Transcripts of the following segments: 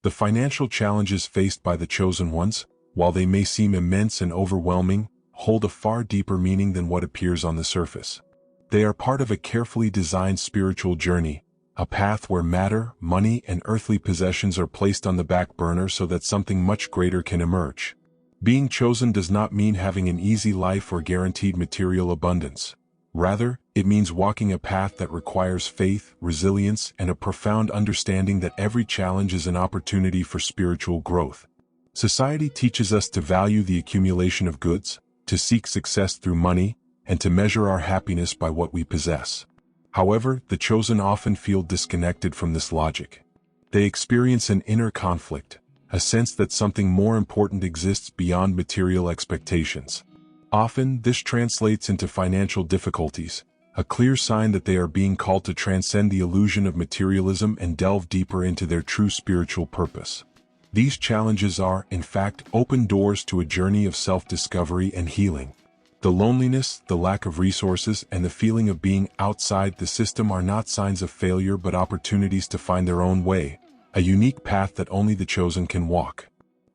The financial challenges faced by the chosen ones, while they may seem immense and overwhelming, hold a far deeper meaning than what appears on the surface. They are part of a carefully designed spiritual journey, a path where matter, money, and earthly possessions are placed on the back burner so that something much greater can emerge. Being chosen does not mean having an easy life or guaranteed material abundance. Rather, it means walking a path that requires faith, resilience, and a profound understanding that every challenge is an opportunity for spiritual growth. Society teaches us to value the accumulation of goods, to seek success through money, and to measure our happiness by what we possess. However, the chosen often feel disconnected from this logic. They experience an inner conflict, a sense that something more important exists beyond material expectations. Often, this translates into financial difficulties, a clear sign that they are being called to transcend the illusion of materialism and delve deeper into their true spiritual purpose. These challenges are, in fact, open doors to a journey of self-discovery and healing. The loneliness, the lack of resources, and the feeling of being outside the system are not signs of failure but opportunities to find their own way, a unique path that only the chosen can walk.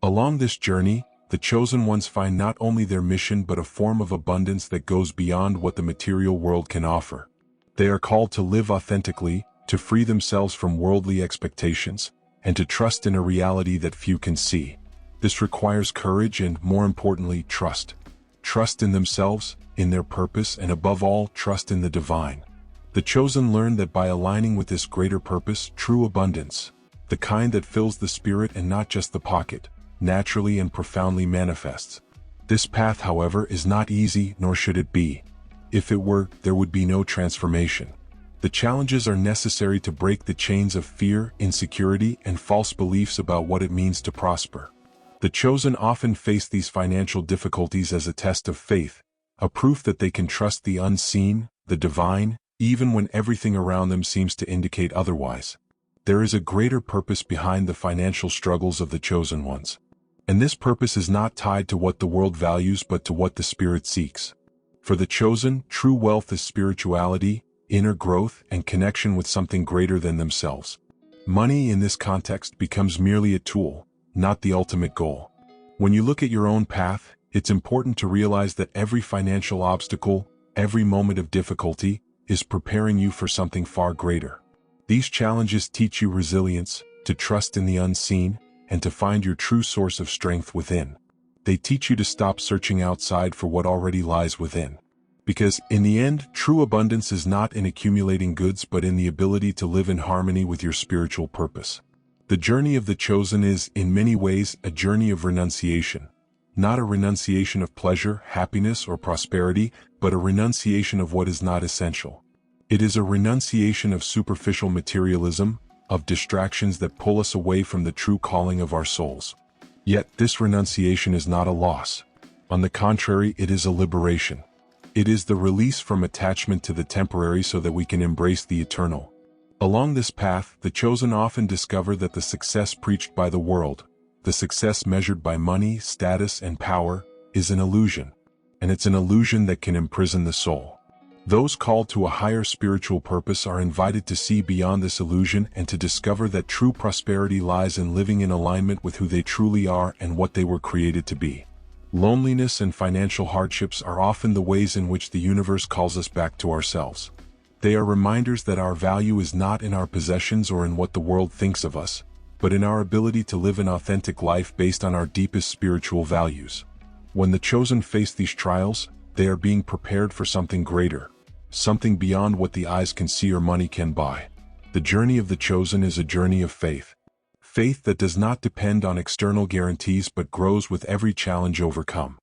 Along this journey, the chosen ones find not only their mission but a form of abundance that goes beyond what the material world can offer. They are called to live authentically, to free themselves from worldly expectations, and to trust in a reality that few can see. This requires courage and, more importantly, trust. Trust in themselves, in their purpose, and above all, trust in the divine. The chosen learn that by aligning with this greater purpose, true abundance, the kind that fills the spirit and not just the pocket, naturally and profoundly manifests. This path, however, is not easy, nor should it be. If it were, there would be no transformation. The challenges are necessary to break the chains of fear, insecurity, and false beliefs about what it means to prosper. The chosen often face these financial difficulties as a test of faith, a proof that they can trust the unseen, the divine, even when everything around them seems to indicate otherwise. There is a greater purpose behind the financial struggles of the chosen ones. And this purpose is not tied to what the world values but to what the spirit seeks. For the chosen, true wealth is spirituality, inner growth, and connection with something greater than themselves. Money in this context becomes merely a tool, not the ultimate goal. When you look at your own path, it's important to realize that every financial obstacle, every moment of difficulty, is preparing you for something far greater. These challenges teach you resilience, to trust in the unseen, and to find your true source of strength within. They teach you to stop searching outside for what already lies within. Because, in the end, true abundance is not in accumulating goods but in the ability to live in harmony with your spiritual purpose. The journey of the chosen is, in many ways, a journey of renunciation. Not a renunciation of pleasure, happiness, or prosperity, but a renunciation of what is not essential. It is a renunciation of superficial materialism, of distractions that pull us away from the true calling of our souls. Yet, this renunciation is not a loss. On the contrary, it is a liberation. It is the release from attachment to the temporary so that we can embrace the eternal. Along this path, the chosen often discover that the success preached by the world, the success measured by money, status, and power, is an illusion. And it's an illusion that can imprison the soul. Those called to a higher spiritual purpose are invited to see beyond this illusion and to discover that true prosperity lies in living in alignment with who they truly are and what they were created to be. Loneliness and financial hardships are often the ways in which the universe calls us back to ourselves. They are reminders that our value is not in our possessions or in what the world thinks of us, but in our ability to live an authentic life based on our deepest spiritual values. When the chosen face these trials, they are being prepared for something greater, something beyond what the eyes can see or money can buy. The journey of the chosen is a journey of faith. Faith that does not depend on external guarantees but grows with every challenge overcome.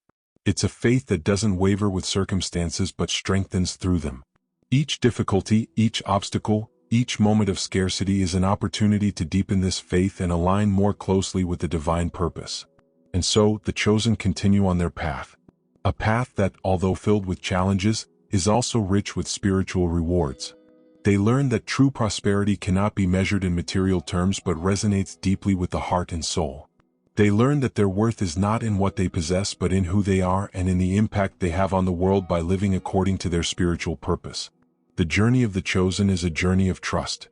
It's a faith that doesn't waver with circumstances but strengthens through them. Each difficulty, each obstacle, each moment of scarcity is an opportunity to deepen this faith and align more closely with the divine purpose. And so, the chosen continue on their path. A path that, although filled with challenges, is also rich with spiritual rewards. They learn that true prosperity cannot be measured in material terms but resonates deeply with the heart and soul. They learn that their worth is not in what they possess but in who they are and in the impact they have on the world by living according to their spiritual purpose. The journey of the chosen is a journey of trust.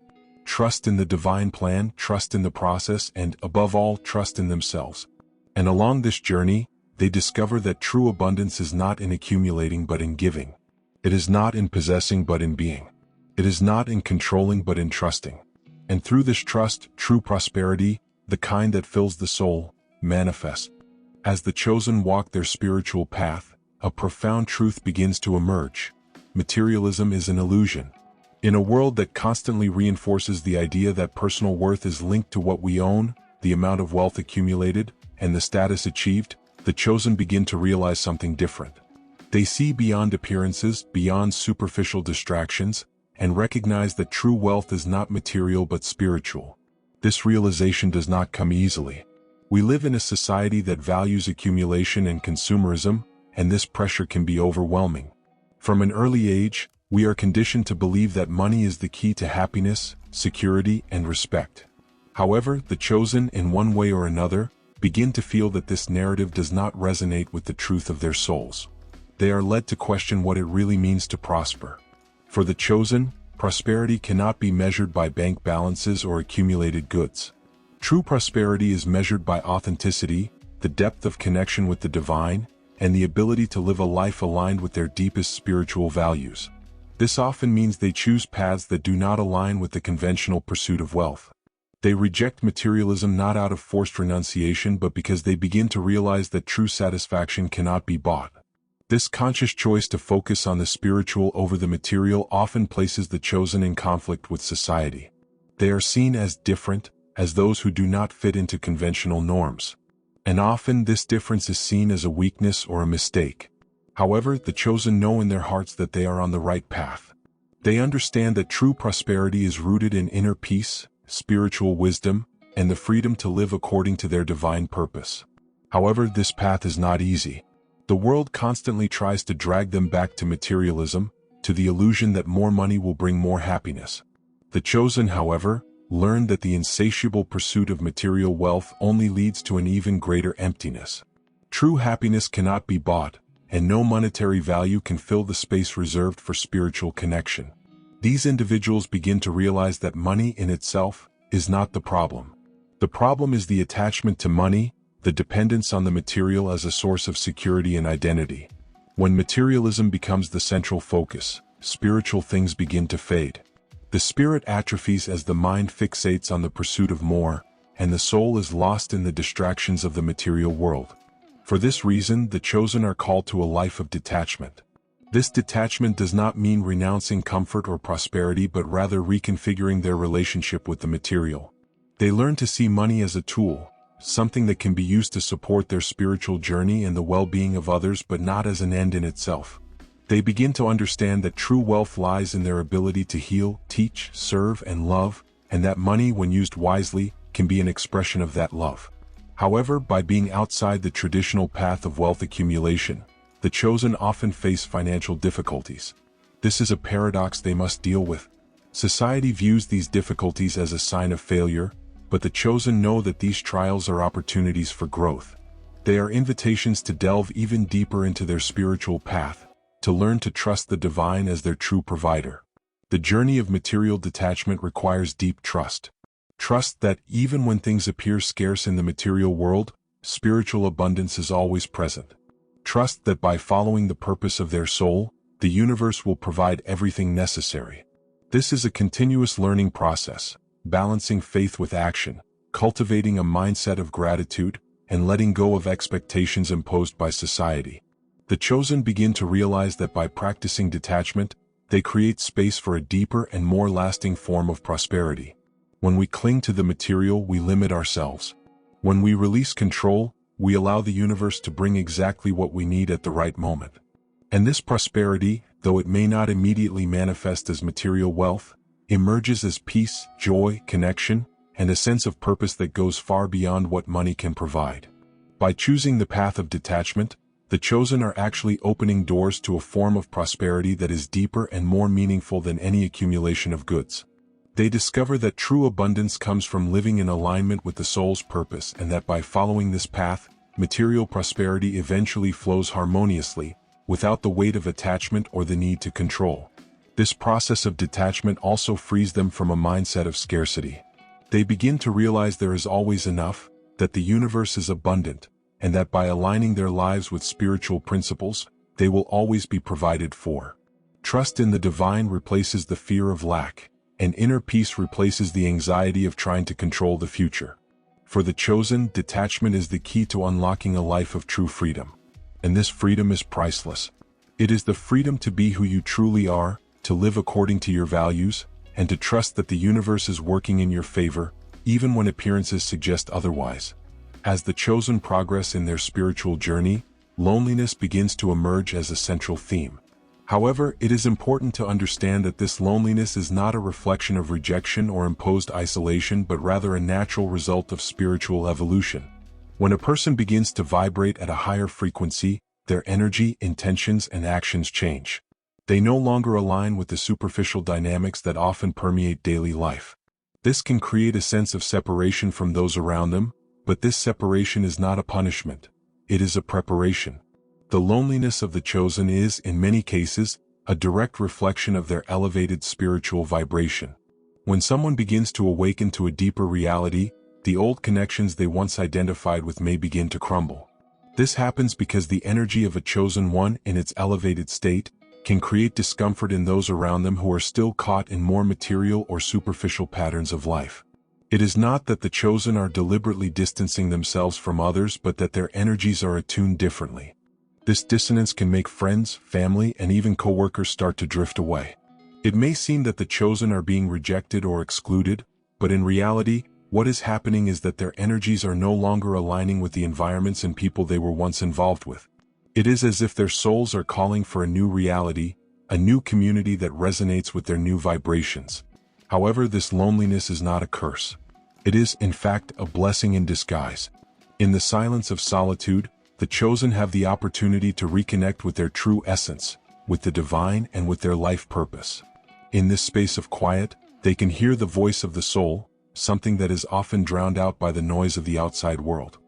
trust in the divine plan, trust in the process, and, above all, trust in themselves. And along this journey, they discover that true abundance is not in accumulating but in giving. It is not in possessing but in being. It is not in controlling but in trusting. And through this trust, true prosperity, the kind that fills the soul, manifests. As the chosen walk their spiritual path, a profound truth begins to emerge. Materialism is an illusion. In a world that constantly reinforces the idea that personal worth is linked to what we own, the amount of wealth accumulated, and the status achieved, the chosen begin to realize something different. They see beyond appearances, beyond superficial distractions, and recognize that true wealth is not material but spiritual. This realization does not come easily. We live in a society that values accumulation and consumerism, and this pressure can be overwhelming. From an early age, we are conditioned to believe that money is the key to happiness, security, and respect. However, the chosen, in one way or another, begin to feel that this narrative does not resonate with the truth of their souls. They are led to question what it really means to prosper. For the chosen, prosperity cannot be measured by bank balances or accumulated goods. True prosperity is measured by authenticity, the depth of connection with the divine, and the ability to live a life aligned with their deepest spiritual values. This often means they choose paths that do not align with the conventional pursuit of wealth. They reject materialism not out of forced renunciation but because they begin to realize that true satisfaction cannot be bought. This conscious choice to focus on the spiritual over the material often places the chosen in conflict with society. They are seen as different, as those who do not fit into conventional norms. And often this difference is seen as a weakness or a mistake. However, the chosen know in their hearts that they are on the right path. They understand that true prosperity is rooted in inner peace, spiritual wisdom, and the freedom to live according to their divine purpose. However, this path is not easy. The world constantly tries to drag them back to materialism, to the illusion that more money will bring more happiness. The chosen, however, learn that the insatiable pursuit of material wealth only leads to an even greater emptiness. True happiness cannot be bought, and no monetary value can fill the space reserved for spiritual connection. These individuals begin to realize that money in itself is not the problem. The problem is the attachment to money, the dependence on the material as a source of security and identity. When materialism becomes the central focus, spiritual things begin to fade. The spirit atrophies as the mind fixates on the pursuit of more, and the soul is lost in the distractions of the material world. For this reason, the chosen are called to a life of detachment. This detachment does not mean renouncing comfort or prosperity but rather reconfiguring their relationship with the material. They learn to see money as a tool, something that can be used to support their spiritual journey and the well-being of others but not as an end in itself. They begin to understand that true wealth lies in their ability to heal, teach, serve, and love, and that money, when used wisely, can be an expression of that love. However, by being outside the traditional path of wealth accumulation, the chosen often face financial difficulties. This is a paradox they must deal with. Society views these difficulties as a sign of failure, but the chosen know that these trials are opportunities for growth. They are invitations to delve even deeper into their spiritual path, to learn to trust the divine as their true provider. The journey of material detachment requires deep trust. Trust that even when things appear scarce in the material world, spiritual abundance is always present. Trust that by following the purpose of their soul, the universe will provide everything necessary. This is a continuous learning process, balancing faith with action, cultivating a mindset of gratitude, and letting go of expectations imposed by society. The chosen begin to realize that by practicing detachment, they create space for a deeper and more lasting form of prosperity. When we cling to the material, we limit ourselves. When we release control, we allow the universe to bring exactly what we need at the right moment. And this prosperity, though it may not immediately manifest as material wealth, emerges as peace, joy, connection, and a sense of purpose that goes far beyond what money can provide. By choosing the path of detachment, the chosen are actually opening doors to a form of prosperity that is deeper and more meaningful than any accumulation of goods. They discover that true abundance comes from living in alignment with the soul's purpose, and that by following this path, material prosperity eventually flows harmoniously, without the weight of attachment or the need to control. This process of detachment also frees them from a mindset of scarcity. They begin to realize there is always enough, that the universe is abundant, and that by aligning their lives with spiritual principles, they will always be provided for. Trust in the divine replaces the fear of lack, and inner peace replaces the anxiety of trying to control the future. For the chosen, detachment is the key to unlocking a life of true freedom. And this freedom is priceless. It is the freedom to be who you truly are, to live according to your values, and to trust that the universe is working in your favor, even when appearances suggest otherwise. As the chosen progress in their spiritual journey, loneliness begins to emerge as a central theme. However, it is important to understand that this loneliness is not a reflection of rejection or imposed isolation, but rather a natural result of spiritual evolution. When a person begins to vibrate at a higher frequency, their energy, intentions, and actions change. They no longer align with the superficial dynamics that often permeate daily life. This can create a sense of separation from those around them, but this separation is not a punishment. It is a preparation. The loneliness of the chosen is, in many cases, a direct reflection of their elevated spiritual vibration. When someone begins to awaken to a deeper reality, the old connections they once identified with may begin to crumble. This happens because the energy of a chosen one in its elevated state can create discomfort in those around them who are still caught in more material or superficial patterns of life. It is not that the chosen are deliberately distancing themselves from others, but that their energies are attuned differently. This dissonance can make friends, family, and even co-workers start to drift away. It may seem that the chosen are being rejected or excluded, but in reality, what is happening is that their energies are no longer aligning with the environments and people they were once involved with. It is as if their souls are calling for a new reality, a new community that resonates with their new vibrations. However, this loneliness is not a curse. It is, in fact, a blessing in disguise. In the silence of solitude, the chosen have the opportunity to reconnect with their true essence, with the divine and with their life purpose. In this space of quiet, they can hear the voice of the soul, something that is often drowned out by the noise of the outside world.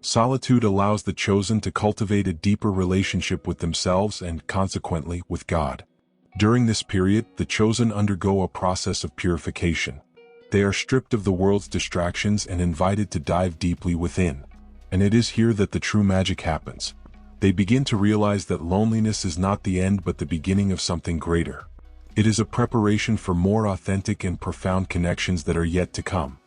Solitude allows the chosen to cultivate a deeper relationship with themselves and, consequently, with God. During this period, the chosen undergo a process of purification. They are stripped of the world's distractions and invited to dive deeply within. And it is here that the true magic happens. They begin to realize that loneliness is not the end but the beginning of something greater. It is a preparation for more authentic and profound connections that are yet to come.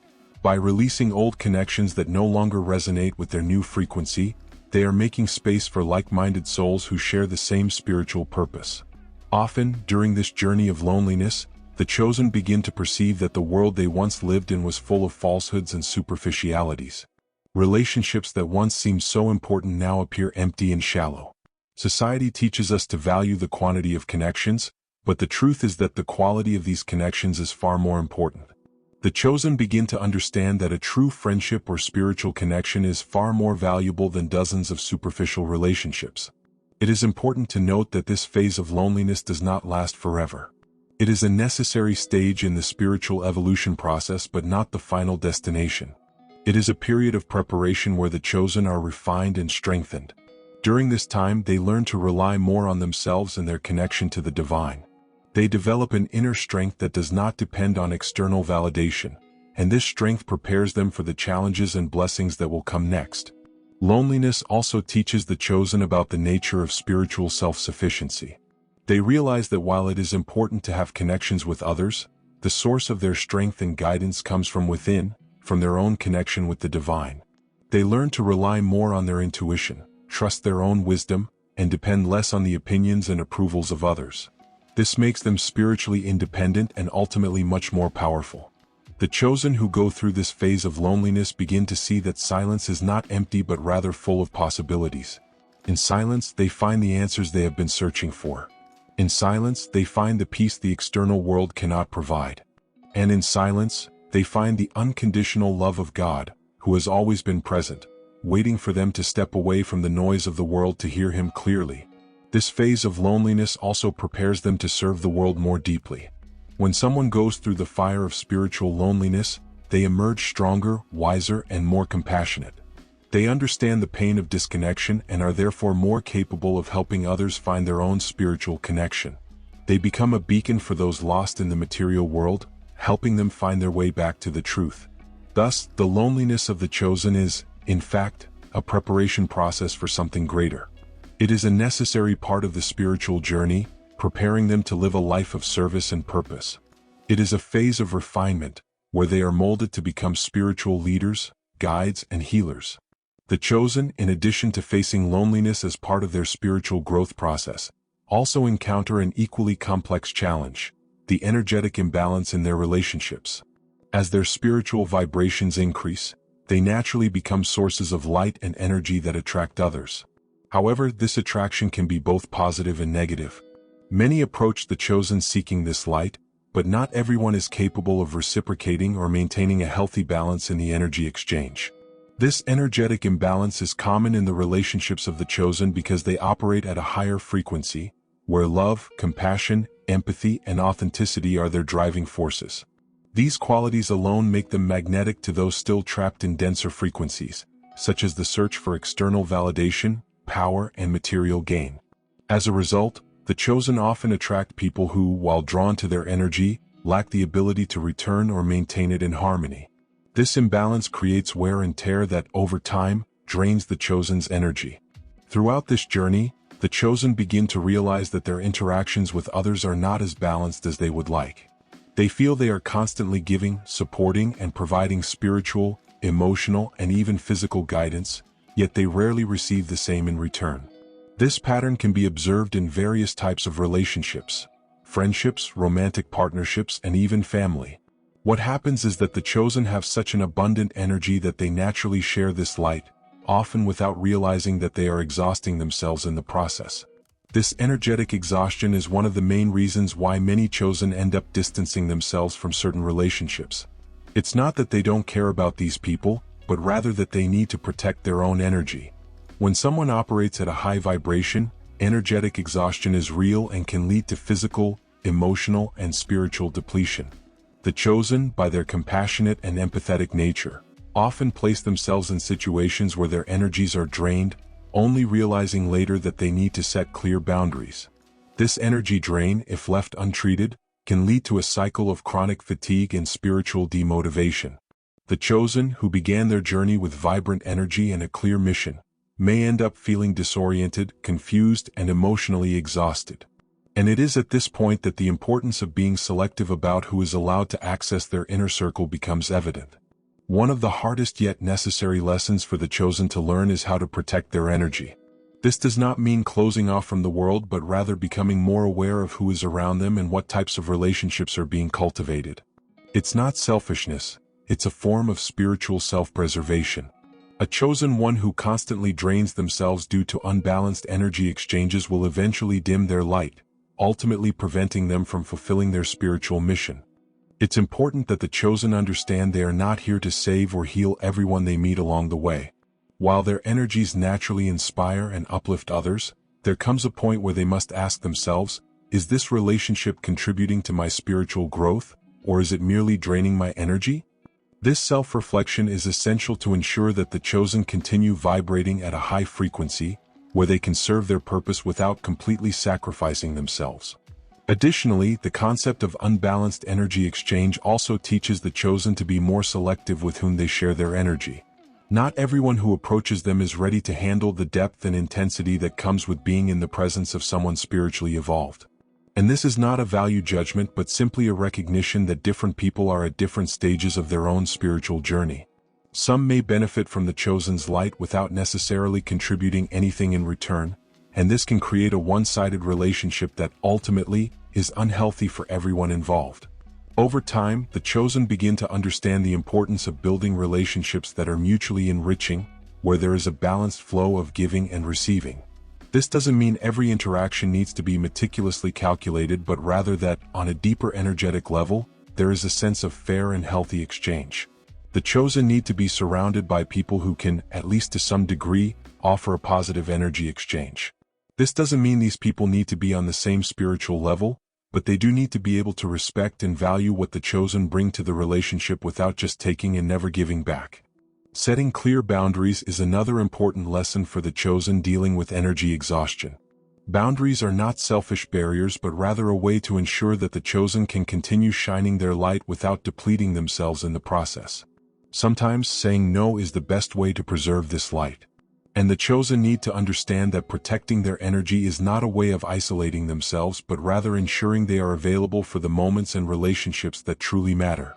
By releasing old connections that no longer resonate with their new frequency, they are making space for like-minded souls who share the same spiritual purpose. Often, during this journey of loneliness, the chosen begin to perceive that the world they once lived in was full of falsehoods and superficialities. Relationships that once seemed so important now appear empty and shallow. Society teaches us to value the quantity of connections, but the truth is that the quality of these connections is far more important. The chosen begin to understand that a true friendship or spiritual connection is far more valuable than dozens of superficial relationships. It is important to note that this phase of loneliness does not last forever. It is a necessary stage in the spiritual evolution process but not the final destination. It is a period of preparation where the chosen are refined and strengthened. During this time, they learn to rely more on themselves and their connection to the divine. They develop an inner strength that does not depend on external validation, and this strength prepares them for the challenges and blessings that will come next. Loneliness also teaches the chosen about the nature of spiritual self-sufficiency. They realize that while it is important to have connections with others, the source of their strength and guidance comes from within, from their own connection with the divine. They learn to rely more on their intuition, trust their own wisdom, and depend less on the opinions and approvals of others. This makes them spiritually independent and ultimately much more powerful. The chosen who go through this phase of loneliness begin to see that silence is not empty but rather full of possibilities. In silence, they find the answers they have been searching for. In silence, they find the peace the external world cannot provide. And in silence, they find the unconditional love of God, who has always been present, waiting for them to step away from the noise of the world to hear Him clearly. This phase of loneliness also prepares them to serve the world more deeply. When someone goes through the fire of spiritual loneliness, they emerge stronger, wiser, and more compassionate. They understand the pain of disconnection and are therefore more capable of helping others find their own spiritual connection. They become a beacon for those lost in the material world, helping them find their way back to the truth. Thus, the loneliness of the chosen is, in fact, a preparation process for something greater. It is a necessary part of the spiritual journey, preparing them to live a life of service and purpose. It is a phase of refinement, where they are molded to become spiritual leaders, guides, and healers. The chosen, in addition to facing loneliness as part of their spiritual growth process, also encounter an equally complex challenge: the energetic imbalance in their relationships. As their spiritual vibrations increase, they naturally become sources of light and energy that attract others. However, this attraction can be both positive and negative. Many approach the chosen seeking this light, but not everyone is capable of reciprocating or maintaining a healthy balance in the energy exchange. This energetic imbalance is common in the relationships of the chosen because they operate at a higher frequency, where love, compassion, empathy, and authenticity are their driving forces. These qualities alone make them magnetic to those still trapped in denser frequencies, such as the search for external validation, power, and material gain. As a result, the chosen often attract people who, while drawn to their energy, lack the ability to return or maintain it in harmony. This imbalance creates wear and tear that, over time, drains the chosen's energy. Throughout this journey, the chosen begin to realize that their interactions with others are not as balanced as they would like. They feel they are constantly giving, supporting, and providing spiritual, emotional, and even physical guidance, yet they rarely receive the same in return. This pattern can be observed in various types of relationships: friendships, romantic partnerships, and even family. What happens is that the chosen have such an abundant energy that they naturally share this light, often without realizing that they are exhausting themselves in the process. This energetic exhaustion is one of the main reasons why many chosen end up distancing themselves from certain relationships. It's not that they don't care about these people, but rather that they need to protect their own energy. When someone operates at a high vibration, energetic exhaustion is real and can lead to physical, emotional, and spiritual depletion. The chosen, by their compassionate and empathetic nature, often place themselves in situations where their energies are drained, only realizing later that they need to set clear boundaries. This energy drain, if left untreated, can lead to a cycle of chronic fatigue and spiritual demotivation. The chosen, who began their journey with vibrant energy and a clear mission, may end up feeling disoriented, confused, and emotionally exhausted. And it is at this point that the importance of being selective about who is allowed to access their inner circle becomes evident. One of the hardest yet necessary lessons for the chosen to learn is how to protect their energy. This does not mean closing off from the world, but rather becoming more aware of who is around them and what types of relationships are being cultivated. It's not selfishness, it's a form of spiritual self-preservation. A chosen one who constantly drains themselves due to unbalanced energy exchanges will eventually dim their light, ultimately preventing them from fulfilling their spiritual mission. It's important that the chosen understand they are not here to save or heal everyone they meet along the way. While their energies naturally inspire and uplift others, there comes a point where they must ask themselves, is this relationship contributing to my spiritual growth, or is it merely draining my energy? This self-reflection is essential to ensure that the chosen continue vibrating at a high frequency, where they can serve their purpose without completely sacrificing themselves. Additionally, the concept of unbalanced energy exchange also teaches the chosen to be more selective with whom they share their energy. Not everyone who approaches them is ready to handle the depth and intensity that comes with being in the presence of someone spiritually evolved. And this is not a value judgment, but simply a recognition that different people are at different stages of their own spiritual journey. Some may benefit from the chosen's light without necessarily contributing anything in return, and this can create a one-sided relationship that ultimately is unhealthy for everyone involved. Over time, the chosen begin to understand the importance of building relationships that are mutually enriching, where there is a balanced flow of giving and receiving. This doesn't mean every interaction needs to be meticulously calculated, but rather that, on a deeper energetic level, there is a sense of fair and healthy exchange. The chosen need to be surrounded by people who can, at least to some degree, offer a positive energy exchange. This doesn't mean these people need to be on the same spiritual level, but they do need to be able to respect and value what the chosen bring to the relationship without just taking and never giving back. Setting clear boundaries is another important lesson for the chosen dealing with energy exhaustion. Boundaries are not selfish barriers but rather a way to ensure that the chosen can continue shining their light without depleting themselves in the process. Sometimes saying no is the best way to preserve this light. And the chosen need to understand that protecting their energy is not a way of isolating themselves but rather ensuring they are available for the moments and relationships that truly matter.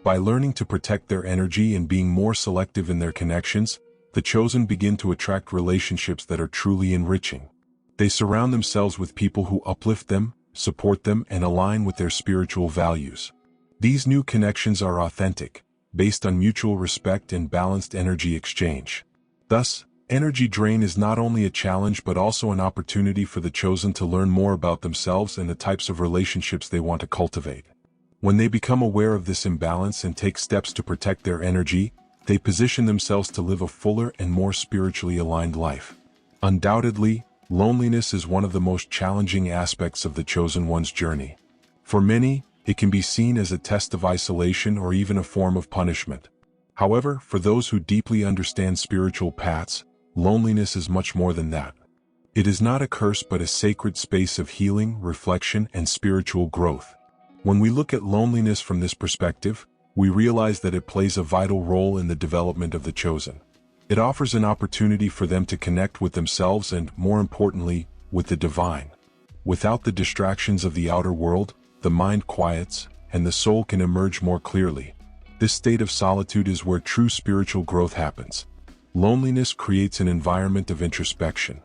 By learning to protect their energy and being more selective in their connections, the chosen begin to attract relationships that are truly enriching. They surround themselves with people who uplift them, support them, and align with their spiritual values. These new connections are authentic, based on mutual respect and balanced energy exchange. Thus, energy drain is not only a challenge but also an opportunity for the chosen to learn more about themselves and the types of relationships they want to cultivate. When they become aware of this imbalance and take steps to protect their energy, they position themselves to live a fuller and more spiritually aligned life. Undoubtedly, loneliness is one of the most challenging aspects of the chosen one's journey. For many, it can be seen as a test of isolation or even a form of punishment. However, for those who deeply understand spiritual paths, loneliness is much more than that. It is not a curse but a sacred space of healing, reflection, and spiritual growth. When we look at loneliness from this perspective, we realize that it plays a vital role in the development of the chosen. It offers an opportunity for them to connect with themselves and, more importantly, with the divine. Without the distractions of the outer world, the mind quiets, and the soul can emerge more clearly. This state of solitude is where true spiritual growth happens. Loneliness creates an environment of introspection.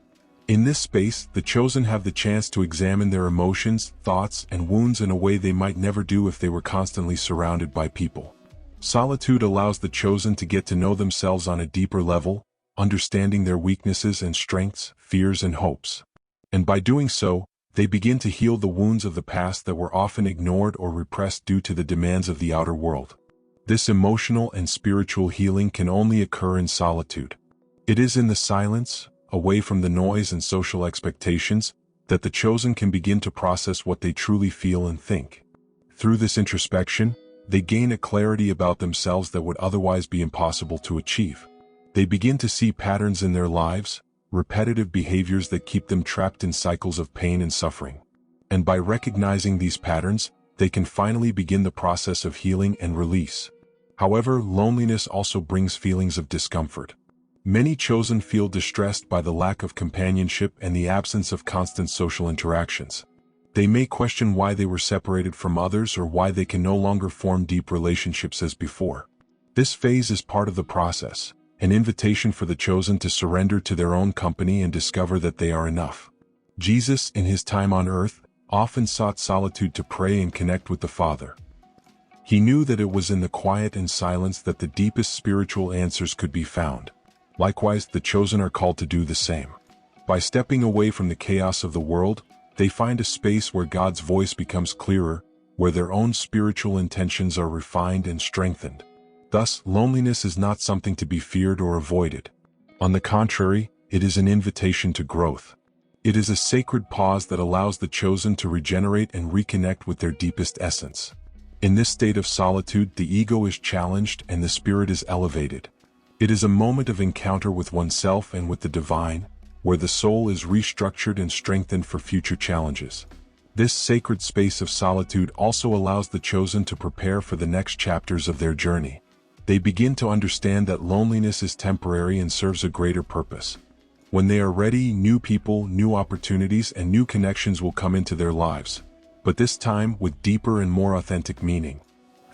In this space, the chosen have the chance to examine their emotions, thoughts, and wounds in a way they might never do if they were constantly surrounded by people. Solitude allows the chosen to get to know themselves on a deeper level, understanding their weaknesses and strengths, fears and hopes. And by doing so, they begin to heal the wounds of the past that were often ignored or repressed due to the demands of the outer world. This emotional and spiritual healing can only occur in solitude. It is in the silence, away from the noise and social expectations, that the chosen can begin to process what they truly feel and think. Through this introspection, they gain a clarity about themselves that would otherwise be impossible to achieve. They begin to see patterns in their lives, repetitive behaviors that keep them trapped in cycles of pain and suffering. And by recognizing these patterns, they can finally begin the process of healing and release. However, loneliness also brings feelings of discomfort. Many chosen feel distressed by the lack of companionship and the absence of constant social interactions. They may question why they were separated from others or why they can no longer form deep relationships as before. This phase is part of the process, an invitation for the chosen to surrender to their own company and discover that they are enough. Jesus, in his time on earth, often sought solitude to pray and connect with the Father. He knew that it was in the quiet and silence that the deepest spiritual answers could be found. Likewise, the chosen are called to do the same. By stepping away from the chaos of the world, they find a space where God's voice becomes clearer, where their own spiritual intentions are refined and strengthened. Thus, loneliness is not something to be feared or avoided. On the contrary, it is an invitation to growth. It is a sacred pause that allows the chosen to regenerate and reconnect with their deepest essence. In this state of solitude, the ego is challenged and the spirit is elevated. It is a moment of encounter with oneself and with the divine, where the soul is restructured and strengthened for future challenges. This sacred space of solitude also allows the chosen to prepare for the next chapters of their journey. They begin to understand that loneliness is temporary and serves a greater purpose. When they are ready, new people, new opportunities, and new connections will come into their lives, but this time with deeper and more authentic meaning.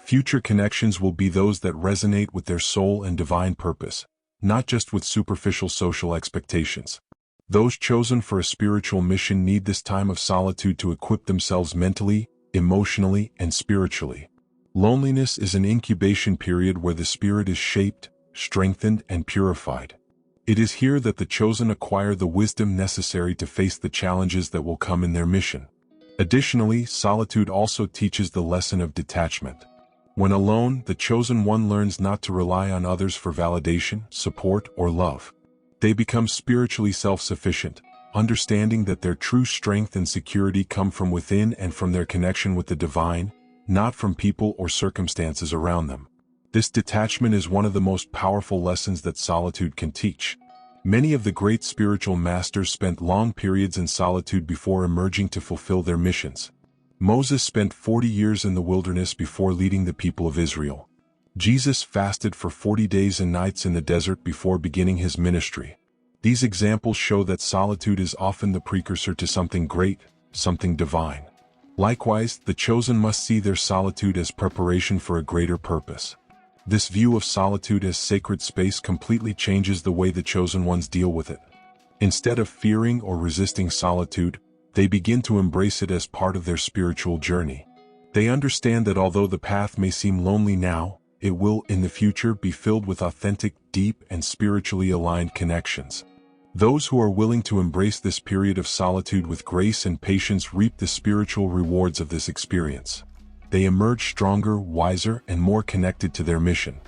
Future connections will be those that resonate with their soul and divine purpose, not just with superficial social expectations. Those chosen for a spiritual mission need this time of solitude to equip themselves mentally, emotionally, and spiritually. Loneliness is an incubation period where the spirit is shaped, strengthened, and purified. It is here that the chosen acquire the wisdom necessary to face the challenges that will come in their mission. Additionally, solitude also teaches the lesson of detachment. When alone, the chosen one learns not to rely on others for validation, support, or love. They become spiritually self-sufficient, understanding that their true strength and security come from within and from their connection with the divine, not from people or circumstances around them. This detachment is one of the most powerful lessons that solitude can teach. Many of the great spiritual masters spent long periods in solitude before emerging to fulfill their missions. Moses spent 40 years in the wilderness before leading the people of Israel. Jesus fasted for 40 days and nights in the desert before beginning his ministry. These examples show that solitude is often the precursor to something great, something divine. Likewise, the chosen must see their solitude as preparation for a greater purpose. This view of solitude as sacred space completely changes the way the chosen ones deal with it. Instead of fearing or resisting solitude, they begin to embrace it as part of their spiritual journey. They understand that although the path may seem lonely now, it will, in the future, be filled with authentic, deep, and spiritually aligned connections. Those who are willing to embrace this period of solitude with grace and patience reap the spiritual rewards of this experience. They emerge stronger, wiser, and more connected to their mission.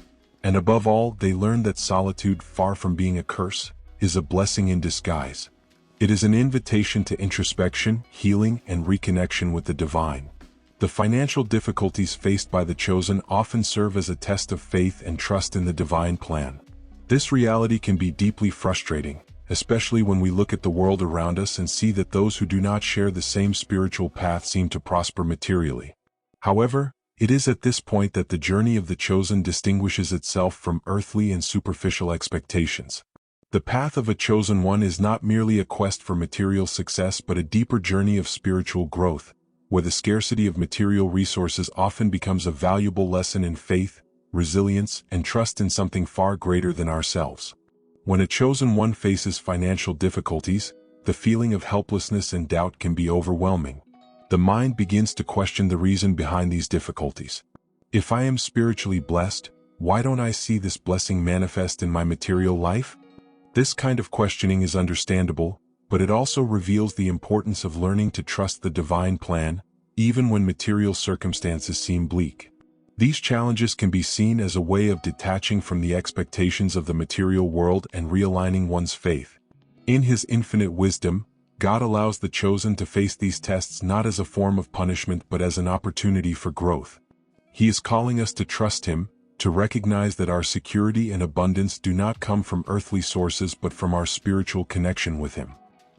And above all, they learn that solitude, far from being a curse, is a blessing in disguise. It is an invitation to introspection, healing, and reconnection with the divine. The financial difficulties faced by the chosen often serve as a test of faith and trust in the divine plan. This reality can be deeply frustrating, especially when we look at the world around us and see that those who do not share the same spiritual path seem to prosper materially. However, it is at this point that the journey of the chosen distinguishes itself from earthly and superficial expectations. The path of a chosen one is not merely a quest for material success but a deeper journey of spiritual growth, where the scarcity of material resources often becomes a valuable lesson in faith, resilience, and trust in something far greater than ourselves. When a chosen one faces financial difficulties, the feeling of helplessness and doubt can be overwhelming. The mind begins to question the reason behind these difficulties. If I am spiritually blessed, why don't I see this blessing manifest in my material life? This kind of questioning is understandable, but it also reveals the importance of learning to trust the divine plan, even when material circumstances seem bleak. These challenges can be seen as a way of detaching from the expectations of the material world and realigning one's faith. In His infinite wisdom, God allows the chosen to face these tests not as a form of punishment but as an opportunity for growth. He is calling us to trust Him, to recognize that our security and abundance do not come from earthly sources but from our spiritual connection with Him.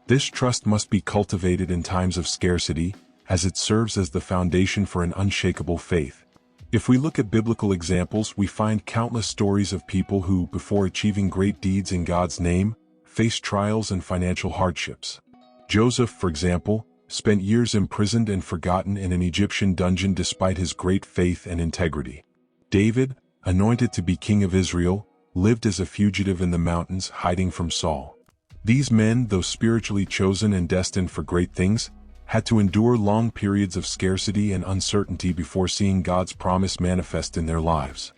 This trust must be cultivated in times of scarcity, as it serves as the foundation for an unshakable faith. If we look at biblical examples, we find countless stories of people who, before achieving great deeds in God's name, faced trials and financial hardships. Joseph, for example, spent years imprisoned and forgotten in an Egyptian dungeon despite his great faith and integrity. David, anointed to be king of Israel, lived as a fugitive in the mountains, hiding from Saul. These men, though spiritually chosen and destined for great things, had to endure long periods of scarcity and uncertainty before seeing God's promise manifest in their lives.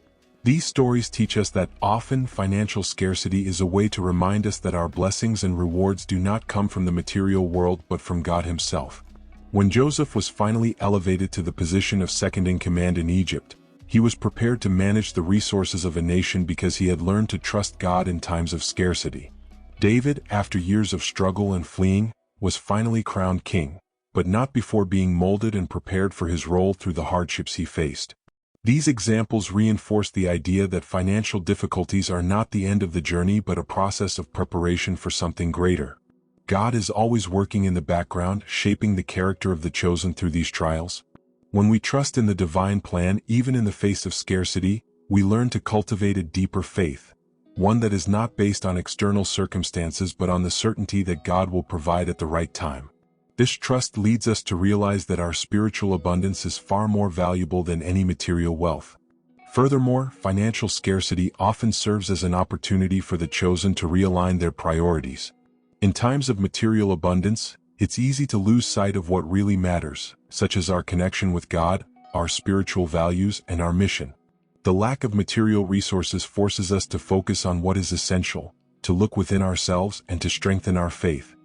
These stories teach us that often financial scarcity is a way to remind us that our blessings and rewards do not come from the material world but from God Himself. When Joseph was finally elevated to the position of second-in-command in Egypt, he was prepared to manage the resources of a nation because he had learned to trust God in times of scarcity. David, after years of struggle and fleeing, was finally crowned king, but not before being molded and prepared for his role through the hardships he faced. These examples reinforce the idea that financial difficulties are not the end of the journey but a process of preparation for something greater. God is always working in the background, shaping the character of the chosen through these trials. When we trust in the divine plan, even in the face of scarcity, we learn to cultivate a deeper faith, one that is not based on external circumstances but on the certainty that God will provide at the right time. This trust leads us to realize that our spiritual abundance is far more valuable than any material wealth. Furthermore, financial scarcity often serves as an opportunity for the chosen to realign their priorities. In times of material abundance, it's easy to lose sight of what really matters, such as our connection with God, our spiritual values, and our mission. The lack of material resources forces us to focus on what is essential, to look within ourselves, and to strengthen our faith.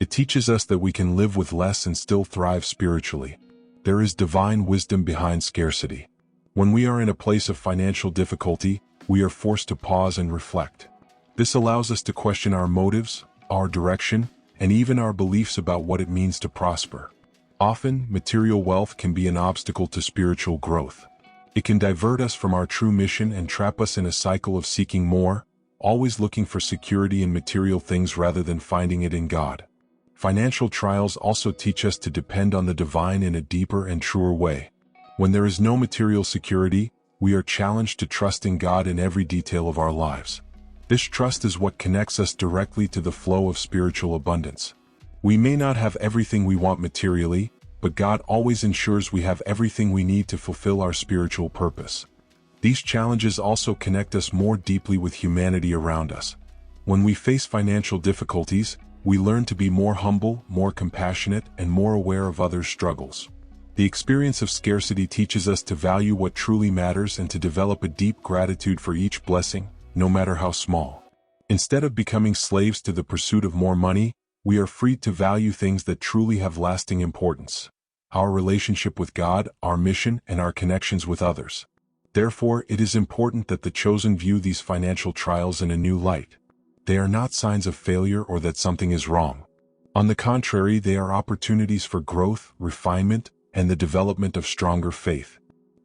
It teaches us that we can live with less and still thrive spiritually. There is divine wisdom behind scarcity. When we are in a place of financial difficulty, we are forced to pause and reflect. This allows us to question our motives, our direction, and even our beliefs about what it means to prosper. Often, material wealth can be an obstacle to spiritual growth. It can divert us from our true mission and trap us in a cycle of seeking more, always looking for security in material things rather than finding it in God. Financial trials also teach us to depend on the divine in a deeper and truer way. When there is no material security, we are challenged to trust in God in every detail of our lives. This trust is what connects us directly to the flow of spiritual abundance. We may not have everything we want materially, but God always ensures we have everything we need to fulfill our spiritual purpose. These challenges also connect us more deeply with humanity around us. When we face financial difficulties, we learn to be more humble, more compassionate, and more aware of others' struggles. The experience of scarcity teaches us to value what truly matters and to develop a deep gratitude for each blessing, no matter how small. Instead of becoming slaves to the pursuit of more money, we are freed to value things that truly have lasting importance: our relationship with God, our mission, and our connections with others. Therefore, it is important that the chosen view these financial trials in a new light. They are not signs of failure or that something is wrong. On the contrary, they are opportunities for growth, refinement, and the development of stronger faith.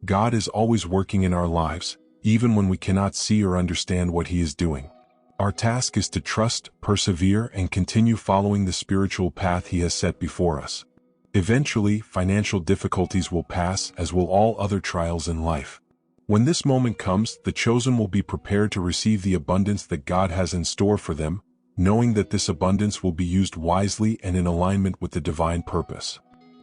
God is always working in our lives, even when we cannot see or understand what He is doing. Our task is to trust, persevere, and continue following the spiritual path He has set before us. Eventually, financial difficulties will pass, as will all other trials in life. When this moment comes, the chosen will be prepared to receive the abundance that God has in store for them, knowing that this abundance will be used wisely and in alignment with the divine purpose.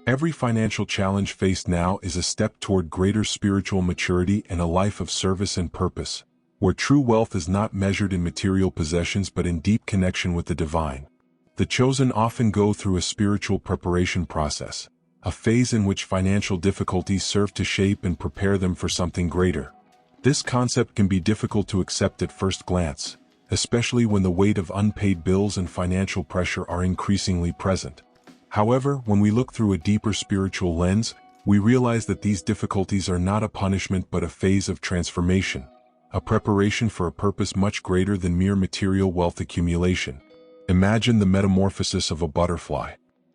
Every financial challenge faced now is a step toward greater spiritual maturity and a life of service and purpose, where true wealth is not measured in material possessions but in deep connection with the divine. The chosen often go through a spiritual preparation process, a phase in which financial difficulties serve to shape and prepare them for something greater. This concept can be difficult to accept at first glance, especially when the weight of unpaid bills and financial pressure are increasingly present. However, when we look through a deeper spiritual lens, we realize that these difficulties are not a punishment but a phase of transformation, a preparation for a purpose much greater than mere material wealth accumulation. Imagine the metamorphosis of a butterfly.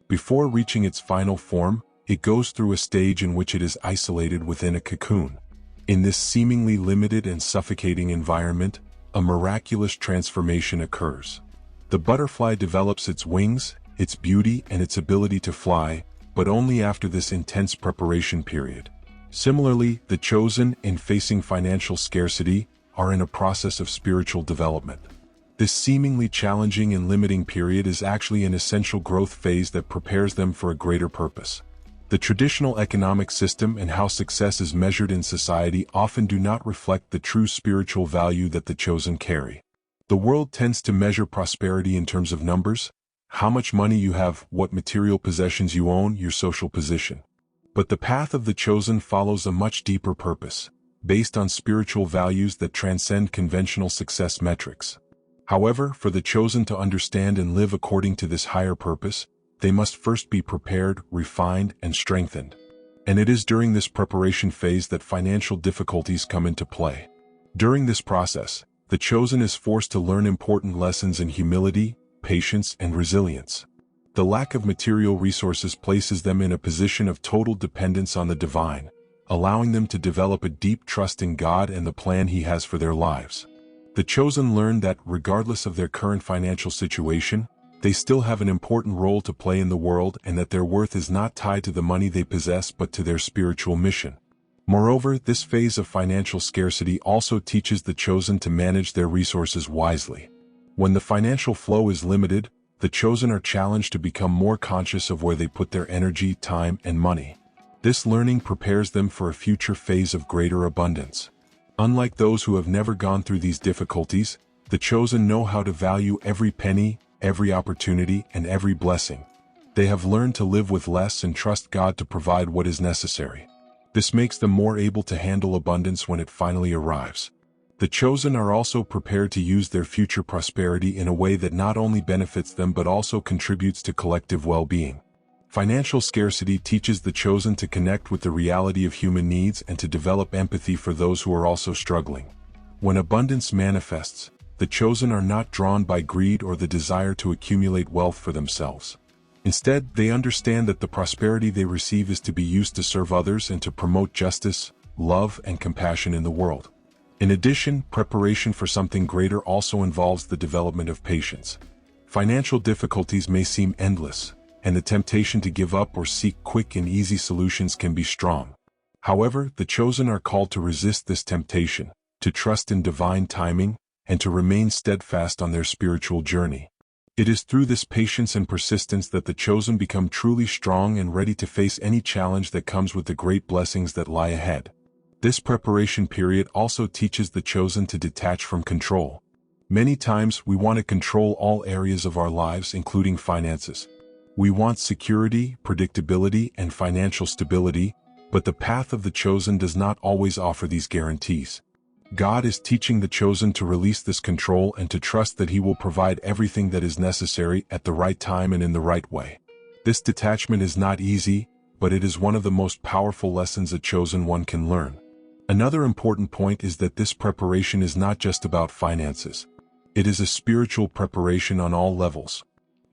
Before reaching its final form, it goes through a stage in which it is isolated within a cocoon. In this seemingly limited and suffocating environment, a miraculous transformation occurs. The butterfly develops its wings, its beauty, and its ability to fly, but only after this intense preparation period. Similarly, the chosen, in facing financial scarcity, are in a process of spiritual development. This seemingly challenging and limiting period is actually an essential growth phase that prepares them for a greater purpose. The traditional economic system and how success is measured in society often do not reflect the true spiritual value that the chosen carry. The world tends to measure prosperity in terms of numbers: how much money you have, what material possessions you own, your social position. But the path of the chosen follows a much deeper purpose, based on spiritual values that transcend conventional success metrics. However, for the chosen to understand and live according to this higher purpose, they must first be prepared, refined, and strengthened. And it is during this preparation phase that financial difficulties come into play. During this process, the chosen is forced to learn important lessons in humility, patience, and resilience. The lack of material resources places them in a position of total dependence on the divine, allowing them to develop a deep trust in God and the plan He has for their lives. The chosen learn that, regardless of their current financial situation, they still have an important role to play in the world and that their worth is not tied to the money they possess but to their spiritual mission. Moreover, this phase of financial scarcity also teaches the chosen to manage their resources wisely. When the financial flow is limited, the chosen are challenged to become more conscious of where they put their energy, time, and money. This learning prepares them for a future phase of greater abundance. Unlike those who have never gone through these difficulties, the chosen know how to value every penny, every opportunity, and every blessing. They have learned to live with less and trust God to provide what is necessary. This makes them more able to handle abundance when it finally arrives. The chosen are also prepared to use their future prosperity in a way that not only benefits them but also contributes to collective well-being. Financial scarcity teaches the chosen to connect with the reality of human needs and to develop empathy for those who are also struggling. When abundance manifests, the chosen are not drawn by greed or the desire to accumulate wealth for themselves. Instead, they understand that the prosperity they receive is to be used to serve others and to promote justice, love, and compassion in the world. In addition, preparation for something greater also involves the development of patience. Financial difficulties may seem endless, and the temptation to give up or seek quick and easy solutions can be strong. However, the chosen are called to resist this temptation, to trust in divine timing, and to remain steadfast on their spiritual journey. It is through this patience and persistence that the chosen become truly strong and ready to face any challenge that comes with the great blessings that lie ahead. This preparation period also teaches the chosen to detach from control. Many times we want to control all areas of our lives, including finances. We want security, predictability, and financial stability, but the path of the chosen does not always offer these guarantees. God is teaching the chosen to release this control and to trust that He will provide everything that is necessary at the right time and in the right way. This detachment is not easy, but it is one of the most powerful lessons a chosen one can learn. Another important point is that this preparation is not just about finances. It is a spiritual preparation on all levels.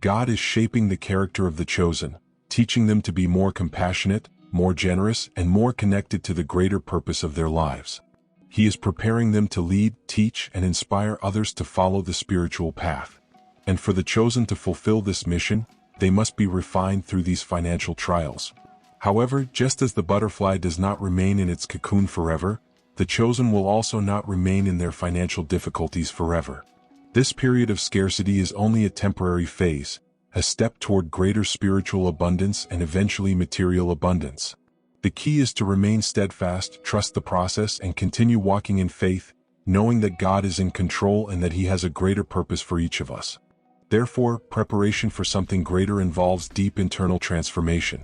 God is shaping the character of the chosen, teaching them to be more compassionate, more generous, and more connected to the greater purpose of their lives. He is preparing them to lead, teach, and inspire others to follow the spiritual path. And for the chosen to fulfill this mission, they must be refined through these financial trials. However, just as the butterfly does not remain in its cocoon forever, the chosen will also not remain in their financial difficulties forever. This period of scarcity is only a temporary phase, a step toward greater spiritual abundance and eventually material abundance. The key is to remain steadfast, trust the process, and continue walking in faith, knowing that God is in control and that He has a greater purpose for each of us. Therefore, preparation for something greater involves deep internal transformation.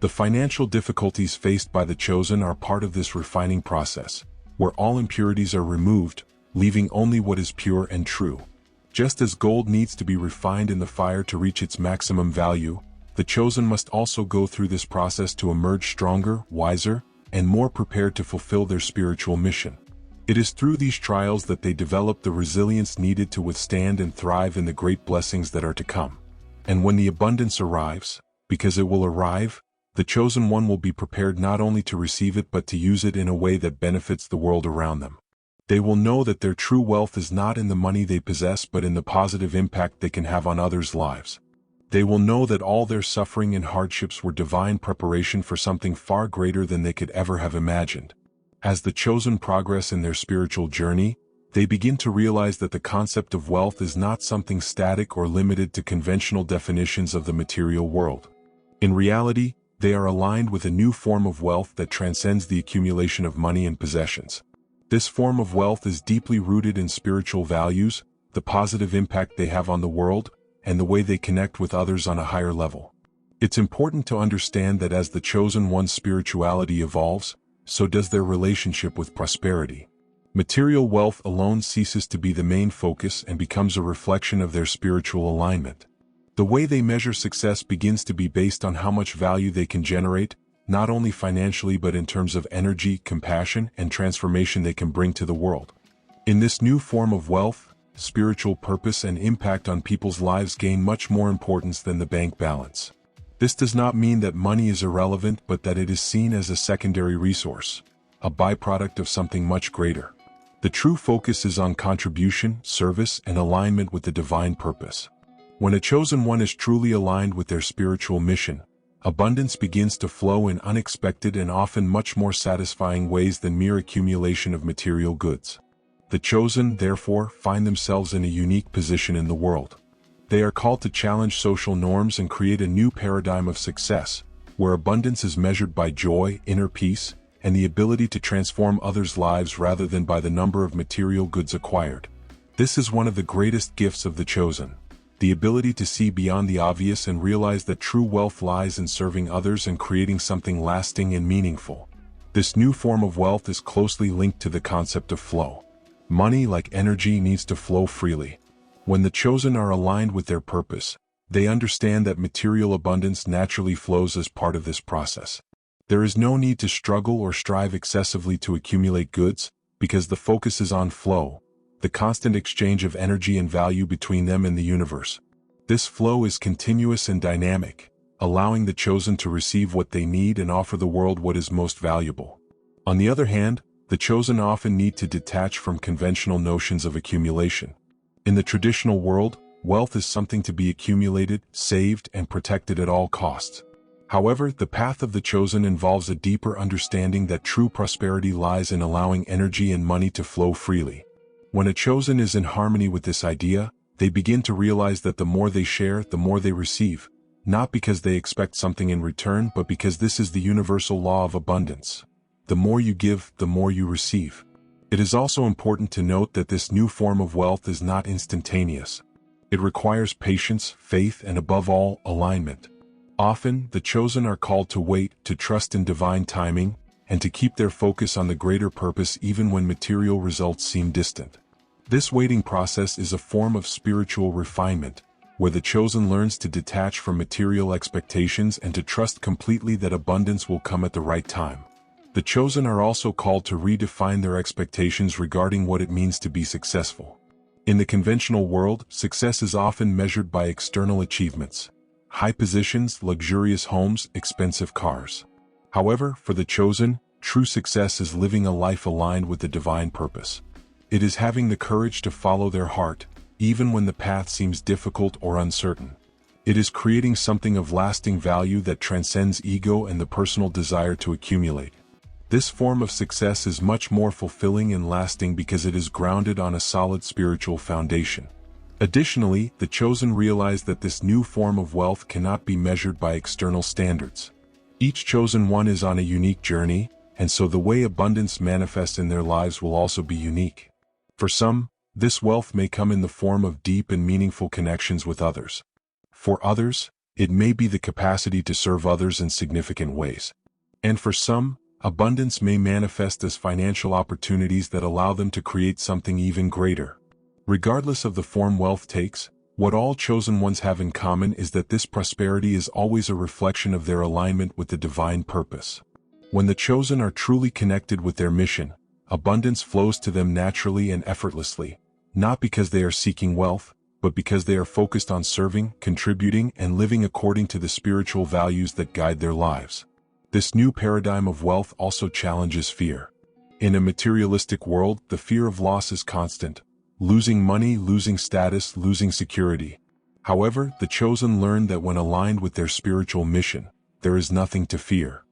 The financial difficulties faced by the chosen are part of this refining process, where all impurities are removed, leaving only what is pure and true. Just as gold needs to be refined in the fire to reach its maximum value, the chosen must also go through this process to emerge stronger, wiser, and more prepared to fulfill their spiritual mission. It is through these trials that they develop the resilience needed to withstand and thrive in the great blessings that are to come. And when the abundance arrives, because it will arrive, the chosen one will be prepared not only to receive it but to use it in a way that benefits the world around them. They will know that their true wealth is not in the money they possess but in the positive impact they can have on others' lives. They will know that all their suffering and hardships were divine preparation for something far greater than they could ever have imagined. As the chosen progress in their spiritual journey, they begin to realize that the concept of wealth is not something static or limited to conventional definitions of the material world. In reality, they are aligned with a new form of wealth that transcends the accumulation of money and possessions. This form of wealth is deeply rooted in spiritual values, the positive impact they have on the world, and the way they connect with others on a higher level. It's important to understand that as the chosen one's spirituality evolves, so does their relationship with prosperity. Material wealth alone ceases to be the main focus and becomes a reflection of their spiritual alignment. The way they measure success begins to be based on how much value they can generate, not only financially but in terms of energy, compassion, and transformation they can bring to the world. In this new form of wealth, spiritual purpose and impact on people's lives gain much more importance than the bank balance. This does not mean that money is irrelevant but that it is seen as a secondary resource, a byproduct of something much greater. The true focus is on contribution, service, and alignment with the divine purpose. When a chosen one is truly aligned with their spiritual mission, abundance begins to flow in unexpected and often much more satisfying ways than mere accumulation of material goods. The chosen, therefore, find themselves in a unique position in the world. They are called to challenge social norms and create a new paradigm of success, where abundance is measured by joy, inner peace, and the ability to transform others' lives rather than by the number of material goods acquired. This is one of the greatest gifts of the chosen, the ability to see beyond the obvious and realize that true wealth lies in serving others and creating something lasting and meaningful. This new form of wealth is closely linked to the concept of flow. Money, like energy, needs to flow freely. When the chosen are aligned with their purpose, they understand that material abundance naturally flows as part of this process. There is no need to struggle or strive excessively to accumulate goods, because the focus is on flow, the constant exchange of energy and value between them and the universe. This flow is continuous and dynamic, allowing the chosen to receive what they need and offer the world what is most valuable. On the other hand, the chosen often need to detach from conventional notions of accumulation. In the traditional world, wealth is something to be accumulated, saved, and protected at all costs. However, the path of the chosen involves a deeper understanding that true prosperity lies in allowing energy and money to flow freely. When a chosen is in harmony with this idea, they begin to realize that the more they share, the more they receive, not because they expect something in return, but because this is the universal law of abundance. The more you give, the more you receive. It is also important to note that this new form of wealth is not instantaneous. It requires patience, faith, and above all, alignment. Often, the chosen are called to wait, to trust in divine timing, and to keep their focus on the greater purpose even when material results seem distant. This waiting process is a form of spiritual refinement, where the chosen learns to detach from material expectations and to trust completely that abundance will come at the right time. The chosen are also called to redefine their expectations regarding what it means to be successful. In the conventional world, success is often measured by external achievements: high positions, luxurious homes, expensive cars. However, for the chosen, true success is living a life aligned with the divine purpose. It is having the courage to follow their heart, even when the path seems difficult or uncertain. It is creating something of lasting value that transcends ego and the personal desire to accumulate. This form of success is much more fulfilling and lasting because it is grounded on a solid spiritual foundation. Additionally, the chosen realize that this new form of wealth cannot be measured by external standards. Each chosen one is on a unique journey, and so the way abundance manifests in their lives will also be unique. For some, this wealth may come in the form of deep and meaningful connections with others. For others, it may be the capacity to serve others in significant ways. And for some, abundance may manifest as financial opportunities that allow them to create something even greater. Regardless of the form wealth takes, what all chosen ones have in common is that this prosperity is always a reflection of their alignment with the divine purpose. When the chosen are truly connected with their mission, abundance flows to them naturally and effortlessly, not because they are seeking wealth, but because they are focused on serving, contributing, and living according to the spiritual values that guide their lives. This new paradigm of wealth also challenges fear. In a materialistic world, the fear of loss is constant: losing money, losing status, losing security. However, the chosen learn that when aligned with their spiritual mission, there is nothing to fear.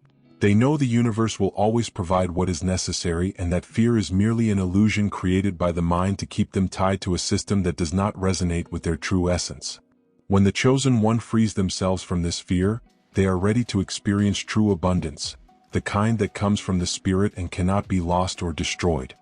They know the universe will always provide what is necessary and that fear is merely an illusion created by the mind to keep them tied to a system that does not resonate with their true essence. When the chosen one frees themselves from this fear, they are ready to experience true abundance, the kind that comes from the spirit and cannot be lost or destroyed.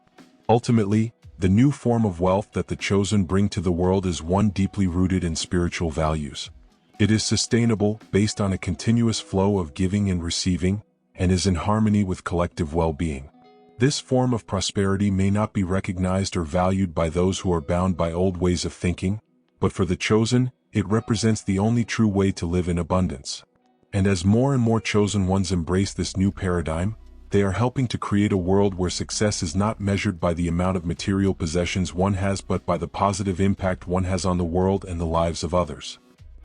Ultimately, the new form of wealth that the chosen bring to the world is one deeply rooted in spiritual values. It is sustainable, based on a continuous flow of giving and receiving, and is in harmony with collective well-being. This form of prosperity may not be recognized or valued by those who are bound by old ways of thinking, but for the chosen, it represents the only true way to live in abundance. And as more and more chosen ones embrace this new paradigm, they are helping to create a world where success is not measured by the amount of material possessions one has but by the positive impact one has on the world and the lives of others.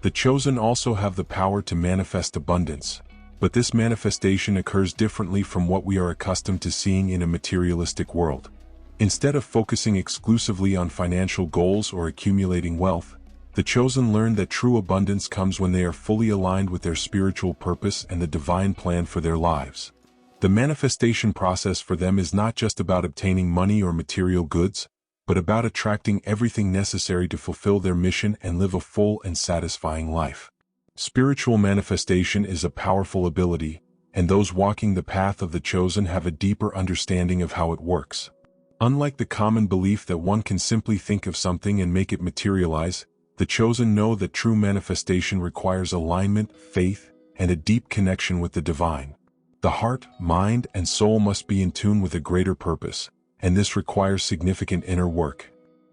The chosen also have the power to manifest abundance, but this manifestation occurs differently from what we are accustomed to seeing in a materialistic world. Instead of focusing exclusively on financial goals or accumulating wealth, the chosen learn that true abundance comes when they are fully aligned with their spiritual purpose and the divine plan for their lives. The manifestation process for them is not just about obtaining money or material goods, but about attracting everything necessary to fulfill their mission and live a full and satisfying life. Spiritual manifestation is a powerful ability, and those walking the path of the chosen have a deeper understanding of how it works. Unlike the common belief that one can simply think of something and make it materialize, the chosen know that true manifestation requires alignment, faith, and a deep connection with the divine. The heart, mind, and soul must be in tune with a greater purpose, and this requires significant inner work.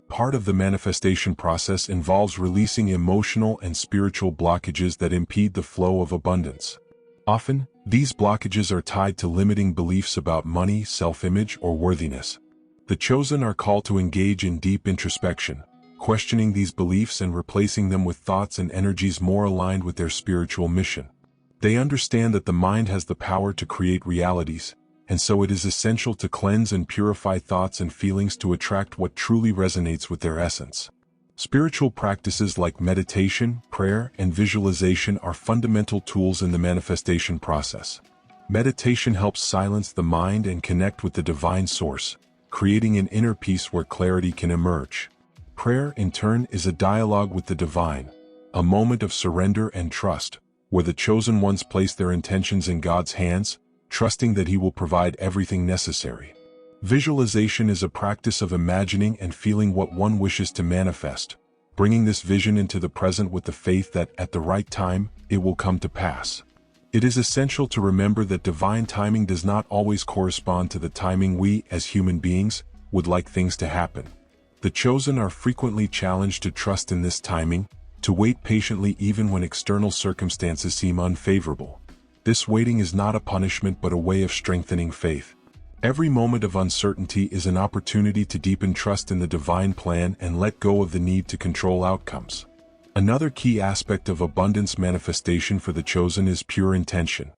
Part of the manifestation process involves releasing emotional and spiritual blockages that impede the flow of abundance. Often, these blockages are tied to limiting beliefs about money, self-image, or worthiness. The chosen are called to engage in deep introspection, questioning these beliefs and replacing them with thoughts and energies more aligned with their spiritual mission. They understand that the mind has the power to create realities, and so it is essential to cleanse and purify thoughts and feelings to attract what truly resonates with their essence. Spiritual practices like meditation, prayer, and visualization are fundamental tools in the manifestation process. Meditation helps silence the mind and connect with the divine source, creating an inner peace where clarity can emerge. Prayer, in turn, is a dialogue with the divine, a moment of surrender and trust, where the chosen ones place their intentions in God's hands, trusting that He will provide everything necessary. Visualization is a practice of imagining and feeling what one wishes to manifest, bringing this vision into the present with the faith that, at the right time, it will come to pass. It is essential to remember that divine timing does not always correspond to the timing we, as human beings, would like things to happen. The chosen are frequently challenged to trust in this timing, to wait patiently even when external circumstances seem unfavorable. This waiting is not a punishment but a way of strengthening faith. Every moment of uncertainty is an opportunity to deepen trust in the divine plan and let go of the need to control outcomes. Another key aspect of abundance manifestation for the chosen is pure intention.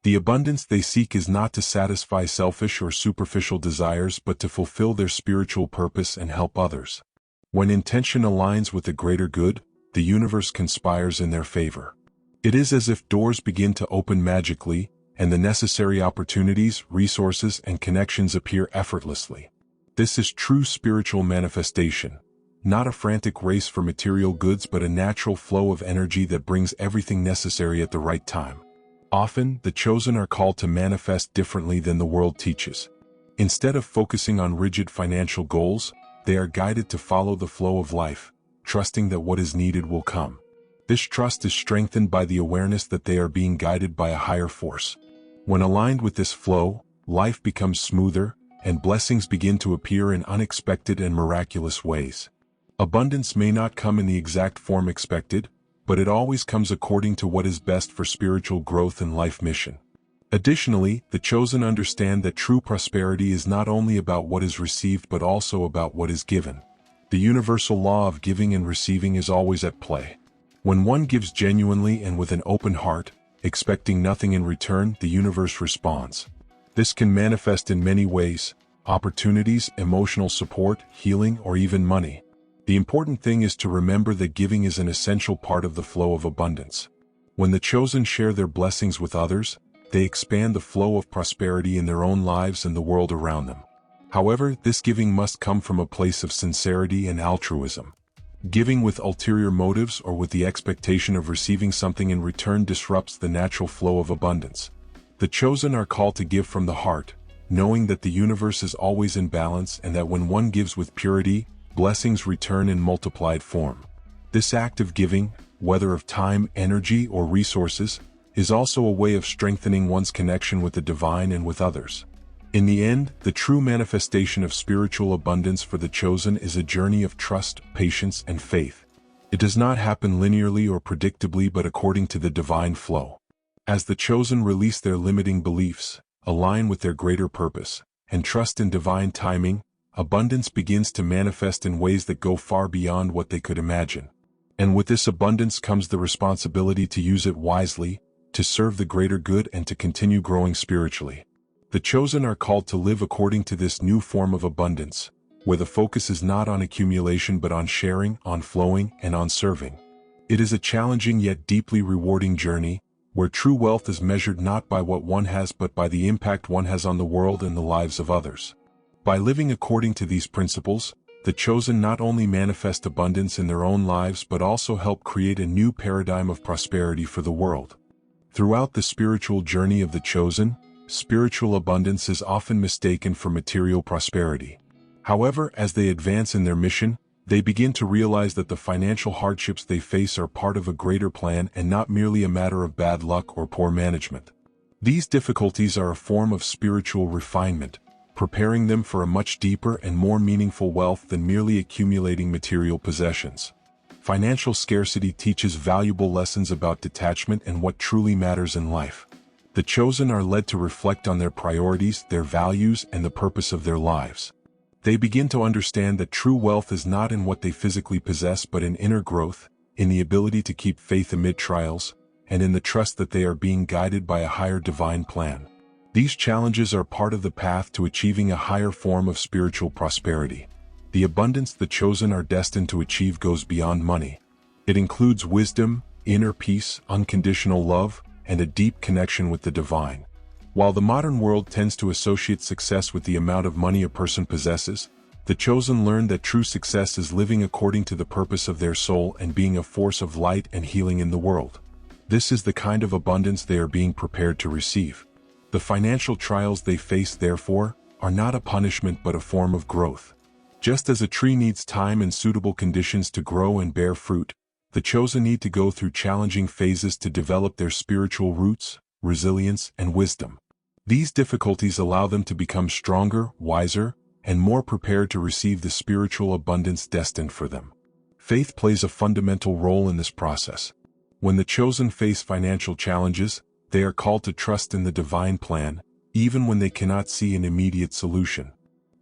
The abundance they seek is not to satisfy selfish or superficial desires but to fulfill their spiritual purpose and help others. When intention aligns with the greater good, the universe conspires in their favor. It is as if doors begin to open magically, and the necessary opportunities, resources, and connections appear effortlessly. This is true spiritual manifestation, not a frantic race for material goods but a natural flow of energy that brings everything necessary at the right time. Often, the chosen are called to manifest differently than the world teaches. Instead of focusing on rigid financial goals, they are guided to follow the flow of life, trusting that what is needed will come. This trust is strengthened by the awareness that they are being guided by a higher force. When aligned with this flow, life becomes smoother, and blessings begin to appear in unexpected and miraculous ways. Abundance may not come in the exact form expected, but it always comes according to what is best for spiritual growth and life mission. Additionally, the chosen understand that true prosperity is not only about what is received but also about what is given. The universal law of giving and receiving is always at play. When one gives genuinely and with an open heart, expecting nothing in return, the universe responds. This can manifest in many ways: opportunities, emotional support, healing, or even money. The important thing is to remember that giving is an essential part of the flow of abundance. When the chosen share their blessings with others, they expand the flow of prosperity in their own lives and the world around them. However, this giving must come from a place of sincerity and altruism. Giving with ulterior motives or with the expectation of receiving something in return disrupts the natural flow of abundance. The chosen are called to give from the heart, knowing that the universe is always in balance and that when one gives with purity, blessings return in multiplied form. This act of giving, whether of time, energy, or resources, is also a way of strengthening one's connection with the divine and with others. In the end, the true manifestation of spiritual abundance for the chosen is a journey of trust, patience, and faith. It does not happen linearly or predictably but according to the divine flow. As the chosen release their limiting beliefs, align with their greater purpose, and trust in divine timing, abundance begins to manifest in ways that go far beyond what they could imagine. And with this abundance comes the responsibility to use it wisely, to serve the greater good, and to continue growing spiritually. The chosen are called to live according to this new form of abundance, where the focus is not on accumulation but on sharing, on flowing, and on serving. It is a challenging yet deeply rewarding journey, where true wealth is measured not by what one has but by the impact one has on the world and the lives of others. By living according to these principles, the chosen not only manifest abundance in their own lives but also help create a new paradigm of prosperity for the world. Throughout the spiritual journey of the chosen, spiritual abundance is often mistaken for material prosperity. However, as they advance in their mission, they begin to realize that the financial hardships they face are part of a greater plan and not merely a matter of bad luck or poor management. These difficulties are a form of spiritual refinement, preparing them for a much deeper and more meaningful wealth than merely accumulating material possessions. Financial scarcity teaches valuable lessons about detachment and what truly matters in life. The chosen are led to reflect on their priorities, their values, and the purpose of their lives. They begin to understand that true wealth is not in what they physically possess but in inner growth, in the ability to keep faith amid trials, and in the trust that they are being guided by a higher divine plan. These challenges are part of the path to achieving a higher form of spiritual prosperity. The abundance the chosen are destined to achieve goes beyond money. It includes wisdom, inner peace, unconditional love, and a deep connection with the divine. While the modern world tends to associate success with the amount of money a person possesses, the chosen learn that true success is living according to the purpose of their soul and being a force of light and healing in the world. This is the kind of abundance they are being prepared to receive. The financial trials they face, therefore, are not a punishment but a form of growth. Just as a tree needs time and suitable conditions to grow and bear fruit, the chosen need to go through challenging phases to develop their spiritual roots, resilience, and wisdom. These difficulties allow them to become stronger, wiser, and more prepared to receive the spiritual abundance destined for them. Faith plays a fundamental role in this process. When the chosen face financial challenges, they are called to trust in the divine plan, even when they cannot see an immediate solution.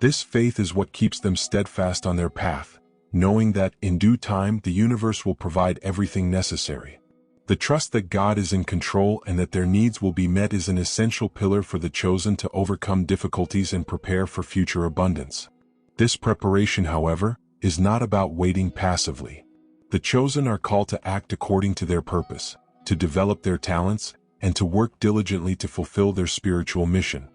This faith is what keeps them steadfast on their path, knowing that, in due time, the universe will provide everything necessary. The trust that God is in control and that their needs will be met is an essential pillar for the chosen to overcome difficulties and prepare for future abundance. This preparation, however, is not about waiting passively. The chosen are called to act according to their purpose, to develop their talents, and to work diligently to fulfill their spiritual mission.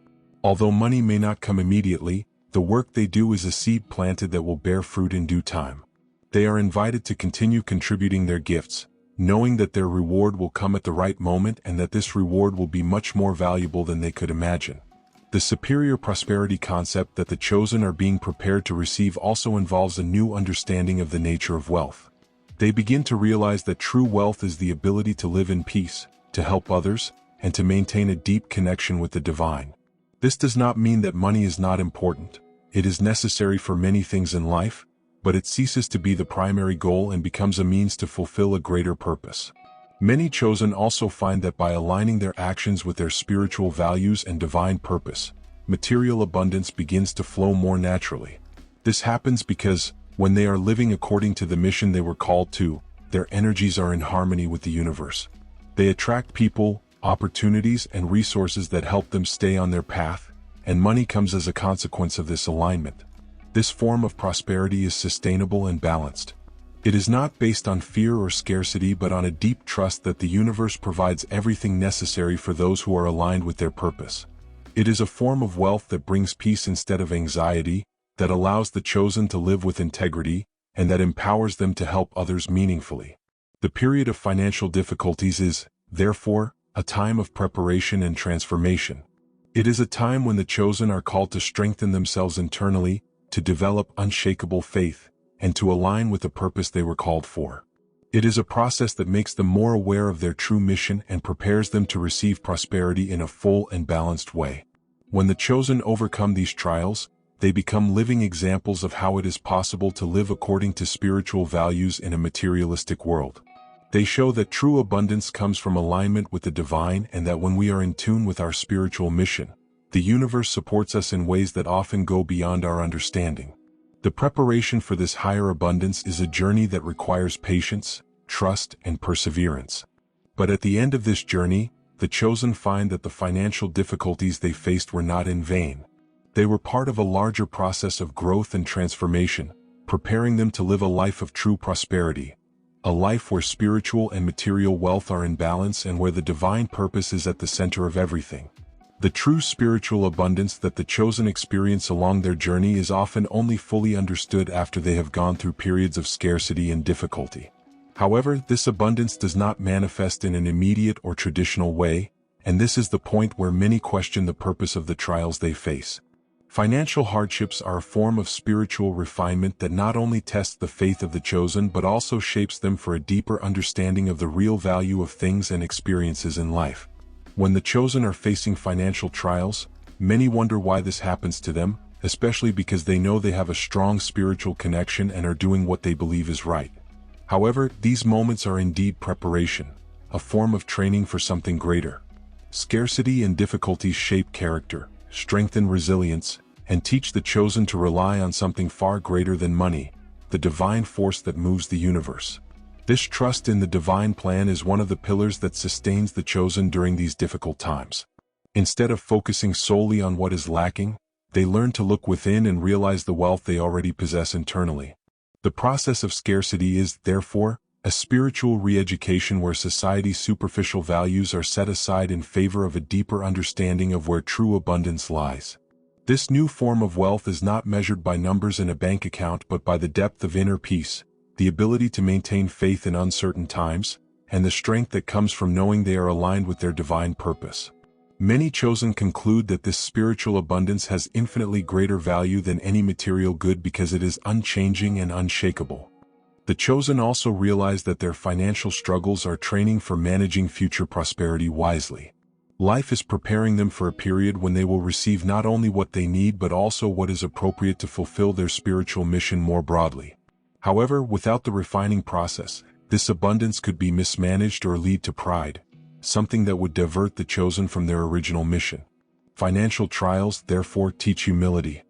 Although money may not come immediately, the work they do is a seed planted that will bear fruit in due time. They are invited to continue contributing their gifts, knowing that their reward will come at the right moment and that this reward will be much more valuable than they could imagine. The superior prosperity concept that the chosen are being prepared to receive also involves a new understanding of the nature of wealth. They begin to realize that true wealth is the ability to live in peace, to help others, and to maintain a deep connection with the divine. This does not mean that money is not important. It is necessary for many things in life, but it ceases to be the primary goal and becomes a means to fulfill a greater purpose. Many chosen also find that by aligning their actions with their spiritual values and divine purpose, material abundance begins to flow more naturally. This happens because, when they are living according to the mission they were called to, their energies are in harmony with the universe. They attract people, opportunities, and resources that help them stay on their path, and money comes as a consequence of this alignment. This form of prosperity is sustainable and balanced. It is not based on fear or scarcity but on a deep trust that the universe provides everything necessary for those who are aligned with their purpose. It is a form of wealth that brings peace instead of anxiety, that allows the chosen to live with integrity, and that empowers them to help others meaningfully. The period of financial difficulties is, therefore, a time of preparation and transformation. It is a time when the chosen are called to strengthen themselves internally, to develop unshakable faith, and to align with the purpose they were called for. It is a process that makes them more aware of their true mission and prepares them to receive prosperity in a full and balanced way. When the chosen overcome these trials, they become living examples of how it is possible to live according to spiritual values in a materialistic world. They show that true abundance comes from alignment with the divine and that when we are in tune with our spiritual mission, the universe supports us in ways that often go beyond our understanding. The preparation for this higher abundance is a journey that requires patience, trust, and perseverance. But at the end of this journey, the chosen find that the financial difficulties they faced were not in vain. They were part of a larger process of growth and transformation, preparing them to live a life of true prosperity, a life where spiritual and material wealth are in balance and where the divine purpose is at the center of everything. The true spiritual abundance that the chosen experience along their journey is often only fully understood after they have gone through periods of scarcity and difficulty. However, this abundance does not manifest in an immediate or traditional way, and this is the point where many question the purpose of the trials they face. Financial hardships are a form of spiritual refinement that not only tests the faith of the chosen but also shapes them for a deeper understanding of the real value of things and experiences in life. When the chosen are facing financial trials, many wonder why this happens to them, especially because they know they have a strong spiritual connection and are doing what they believe is right. However, these moments are indeed preparation, a form of training for something greater. Scarcity and difficulties shape character, strengthen resilience, and teach the chosen to rely on something far greater than money, the divine force that moves the universe. This trust in the divine plan is one of the pillars that sustains the chosen during these difficult times. Instead of focusing solely on what is lacking, they learn to look within and realize the wealth they already possess internally. The process of scarcity is, therefore, a spiritual re-education where society's superficial values are set aside in favor of a deeper understanding of where true abundance lies. This new form of wealth is not measured by numbers in a bank account but by the depth of inner peace, the ability to maintain faith in uncertain times, and the strength that comes from knowing they are aligned with their divine purpose. Many chosen conclude that this spiritual abundance has infinitely greater value than any material good because it is unchanging and unshakable. The chosen also realize that their financial struggles are training for managing future prosperity wisely. Life is preparing them for a period when they will receive not only what they need but also what is appropriate to fulfill their spiritual mission more broadly. However, without the refining process, this abundance could be mismanaged or lead to pride, something that would divert the chosen from their original mission. Financial trials, therefore, teach humility.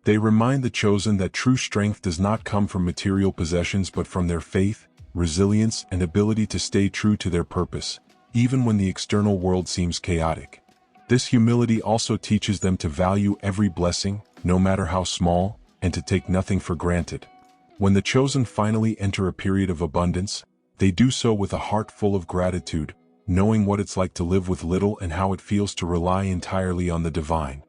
They remind the chosen that true strength does not come from material possessions but from their faith, resilience, and ability to stay true to their purpose, even when the external world seems chaotic. This humility also teaches them to value every blessing, no matter how small, and to take nothing for granted. When the chosen finally enter a period of abundance, they do so with a heart full of gratitude, knowing what it's like to live with little and how it feels to rely entirely on the divine.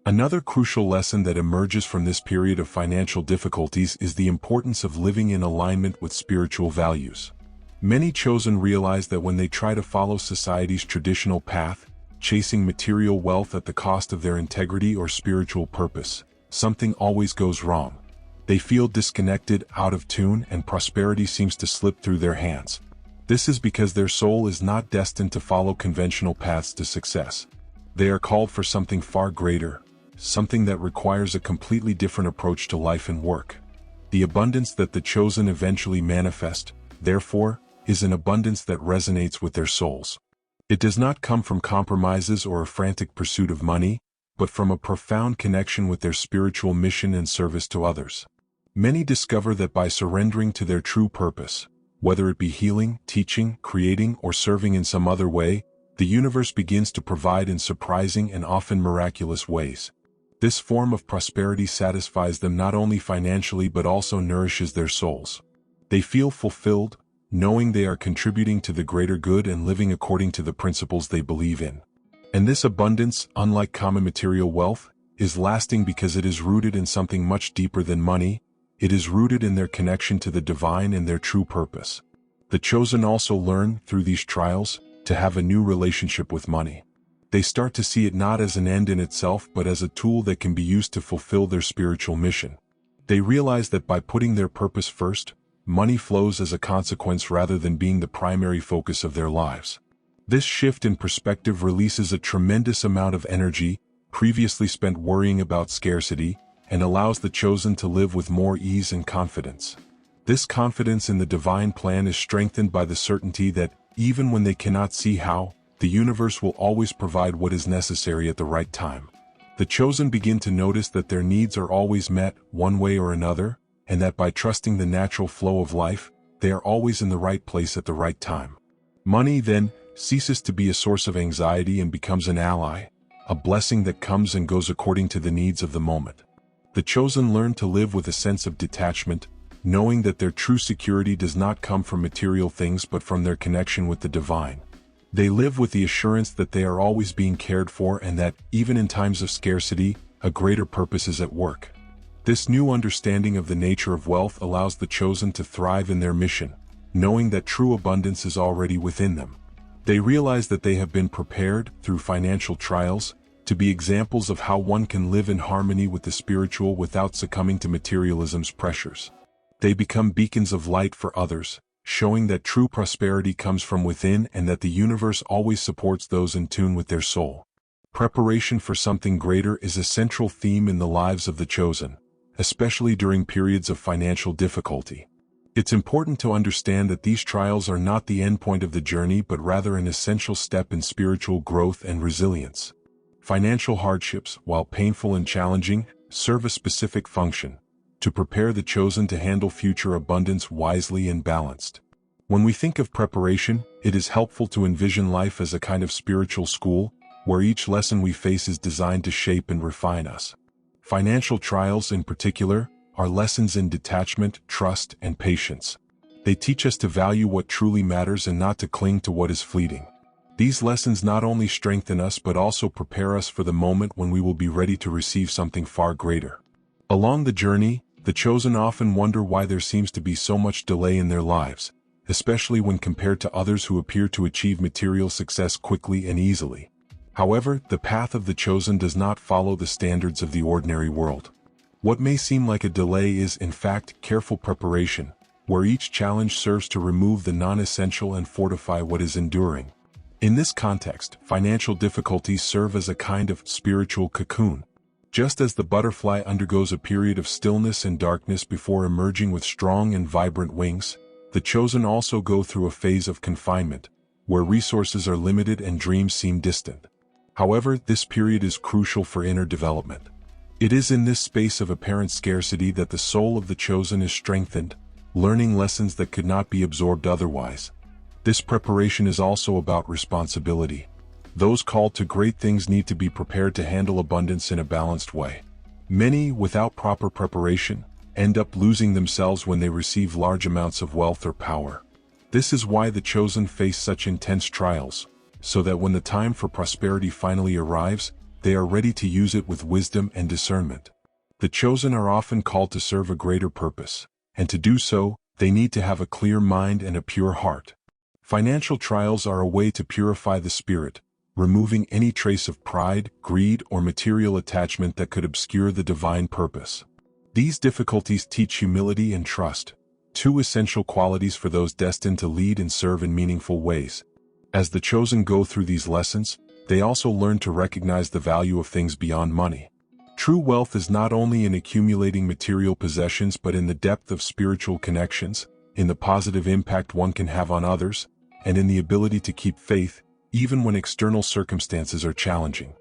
Another crucial lesson that emerges from this period of financial difficulties is the importance of living in alignment with spiritual values. Many chosen realize that when they try to follow society's traditional path, chasing material wealth at the cost of their integrity or spiritual purpose, something always goes wrong. They feel disconnected, out of tune, and prosperity seems to slip through their hands. This is because their soul is not destined to follow conventional paths to success. They are called for something far greater, something that requires a completely different approach to life and work. The abundance that the chosen eventually manifest, therefore, is an abundance that resonates with their souls. It does not come from compromises or a frantic pursuit of money, but from a profound connection with their spiritual mission and service to others. Many discover that by surrendering to their true purpose, whether it be healing, teaching, creating, or serving in some other way, the universe begins to provide in surprising and often miraculous ways. This form of prosperity satisfies them not only financially but also nourishes their souls. They feel fulfilled, knowing they are contributing to the greater good and living according to the principles they believe in. And this abundance, unlike common material wealth, is lasting because it is rooted in something much deeper than money. It is rooted in their connection to the divine and their true purpose. The chosen also learn, through these trials, to have a new relationship with money. They start to see it not as an end in itself but as a tool that can be used to fulfill their spiritual mission. They realize that by putting their purpose first, money flows as a consequence rather than being the primary focus of their lives. This shift in perspective releases a tremendous amount of energy, previously spent worrying about scarcity, and allows the chosen to live with more ease and confidence. This confidence in the divine plan is strengthened by the certainty that, even when they cannot see how, the universe will always provide what is necessary at the right time. The chosen begin to notice that their needs are always met, one way or another, and that by trusting the natural flow of life, they are always in the right place at the right time. Money, then, ceases to be a source of anxiety and becomes an ally, a blessing that comes and goes according to the needs of the moment. The chosen learn to live with a sense of detachment, knowing that their true security does not come from material things but from their connection with the divine. They live with the assurance that they are always being cared for and that, even in times of scarcity, a greater purpose is at work. This new understanding of the nature of wealth allows the chosen to thrive in their mission, knowing that true abundance is already within them. They realize that they have been prepared, through financial trials, to be examples of how one can live in harmony with the spiritual without succumbing to materialism's pressures. They become beacons of light for others, showing that true prosperity comes from within and that the universe always supports those in tune with their soul. Preparation for something greater is a central theme in the lives of the chosen, especially during periods of financial difficulty. It's important to understand that these trials are not the end point of the journey but rather an essential step in spiritual growth and resilience. Financial hardships, while painful and challenging, serve a specific function: to prepare the chosen to handle future abundance wisely and balanced. When we think of preparation, it is helpful to envision life as a kind of spiritual school, where each lesson we face is designed to shape and refine us. Financial trials, in particular, are lessons in detachment, trust, and patience. They teach us to value what truly matters and not to cling to what is fleeting. These lessons not only strengthen us but also prepare us for the moment when we will be ready to receive something far greater. Along the journey, the chosen often wonder why there seems to be so much delay in their lives, especially when compared to others who appear to achieve material success quickly and easily. However, the path of the chosen does not follow the standards of the ordinary world. What may seem like a delay is, in fact, careful preparation, where each challenge serves to remove the non-essential and fortify what is enduring. In this context, financial difficulties serve as a kind of spiritual cocoon. Just as the butterfly undergoes a period of stillness and darkness before emerging with strong and vibrant wings, the chosen also go through a phase of confinement, where resources are limited and dreams seem distant. However, this period is crucial for inner development. It is in this space of apparent scarcity that the soul of the chosen is strengthened, learning lessons that could not be absorbed otherwise. This preparation is also about responsibility. Those called to great things need to be prepared to handle abundance in a balanced way. Many, without proper preparation, end up losing themselves when they receive large amounts of wealth or power. This is why the chosen face such intense trials, so that when the time for prosperity finally arrives, they are ready to use it with wisdom and discernment. The chosen are often called to serve a greater purpose, and to do so, they need to have a clear mind and a pure heart. Financial trials are a way to purify the spirit, removing any trace of pride, greed, or material attachment that could obscure the divine purpose. These difficulties teach humility and trust, two essential qualities for those destined to lead and serve in meaningful ways. As the chosen go through these lessons, they also learn to recognize the value of things beyond money. True wealth is not only in accumulating material possessions but in the depth of spiritual connections, in the positive impact one can have on others, and in the ability to keep faith, even when external circumstances are challenging.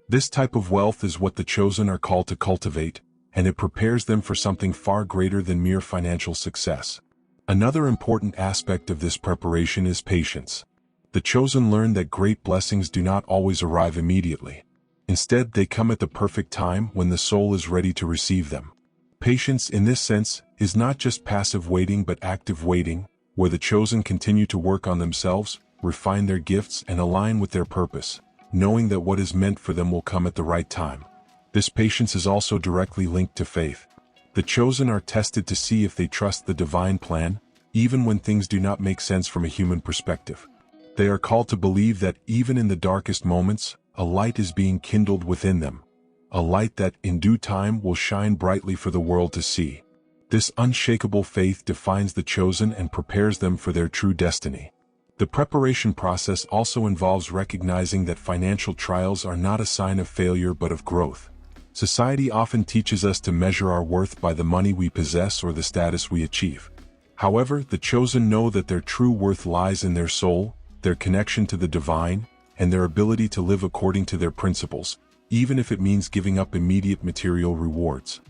This type of wealth is what the chosen are called to cultivate, and it prepares them for something far greater than mere financial success. Another important aspect of this preparation is patience. The chosen learn that great blessings do not always arrive immediately. Instead, they come at the perfect time when the soul is ready to receive them. Patience, in this sense, is not just passive waiting but active waiting, where the chosen continue to work on themselves, refine their gifts, and align with their purpose, knowing that what is meant for them will come at the right time. This patience is also directly linked to faith. The chosen are tested to see if they trust the divine plan, even when things do not make sense from a human perspective. They are called to believe that even in the darkest moments, a light is being kindled within them, a light that, in due time, will shine brightly for the world to see. This unshakable faith defines the chosen and prepares them for their true destiny. The preparation process also involves recognizing that financial trials are not a sign of failure but of growth. Society often teaches us to measure our worth by the money we possess or the status we achieve. However, the chosen know that their true worth lies in their soul, their connection to the divine, and their ability to live according to their principles, even if it means giving up immediate material rewards.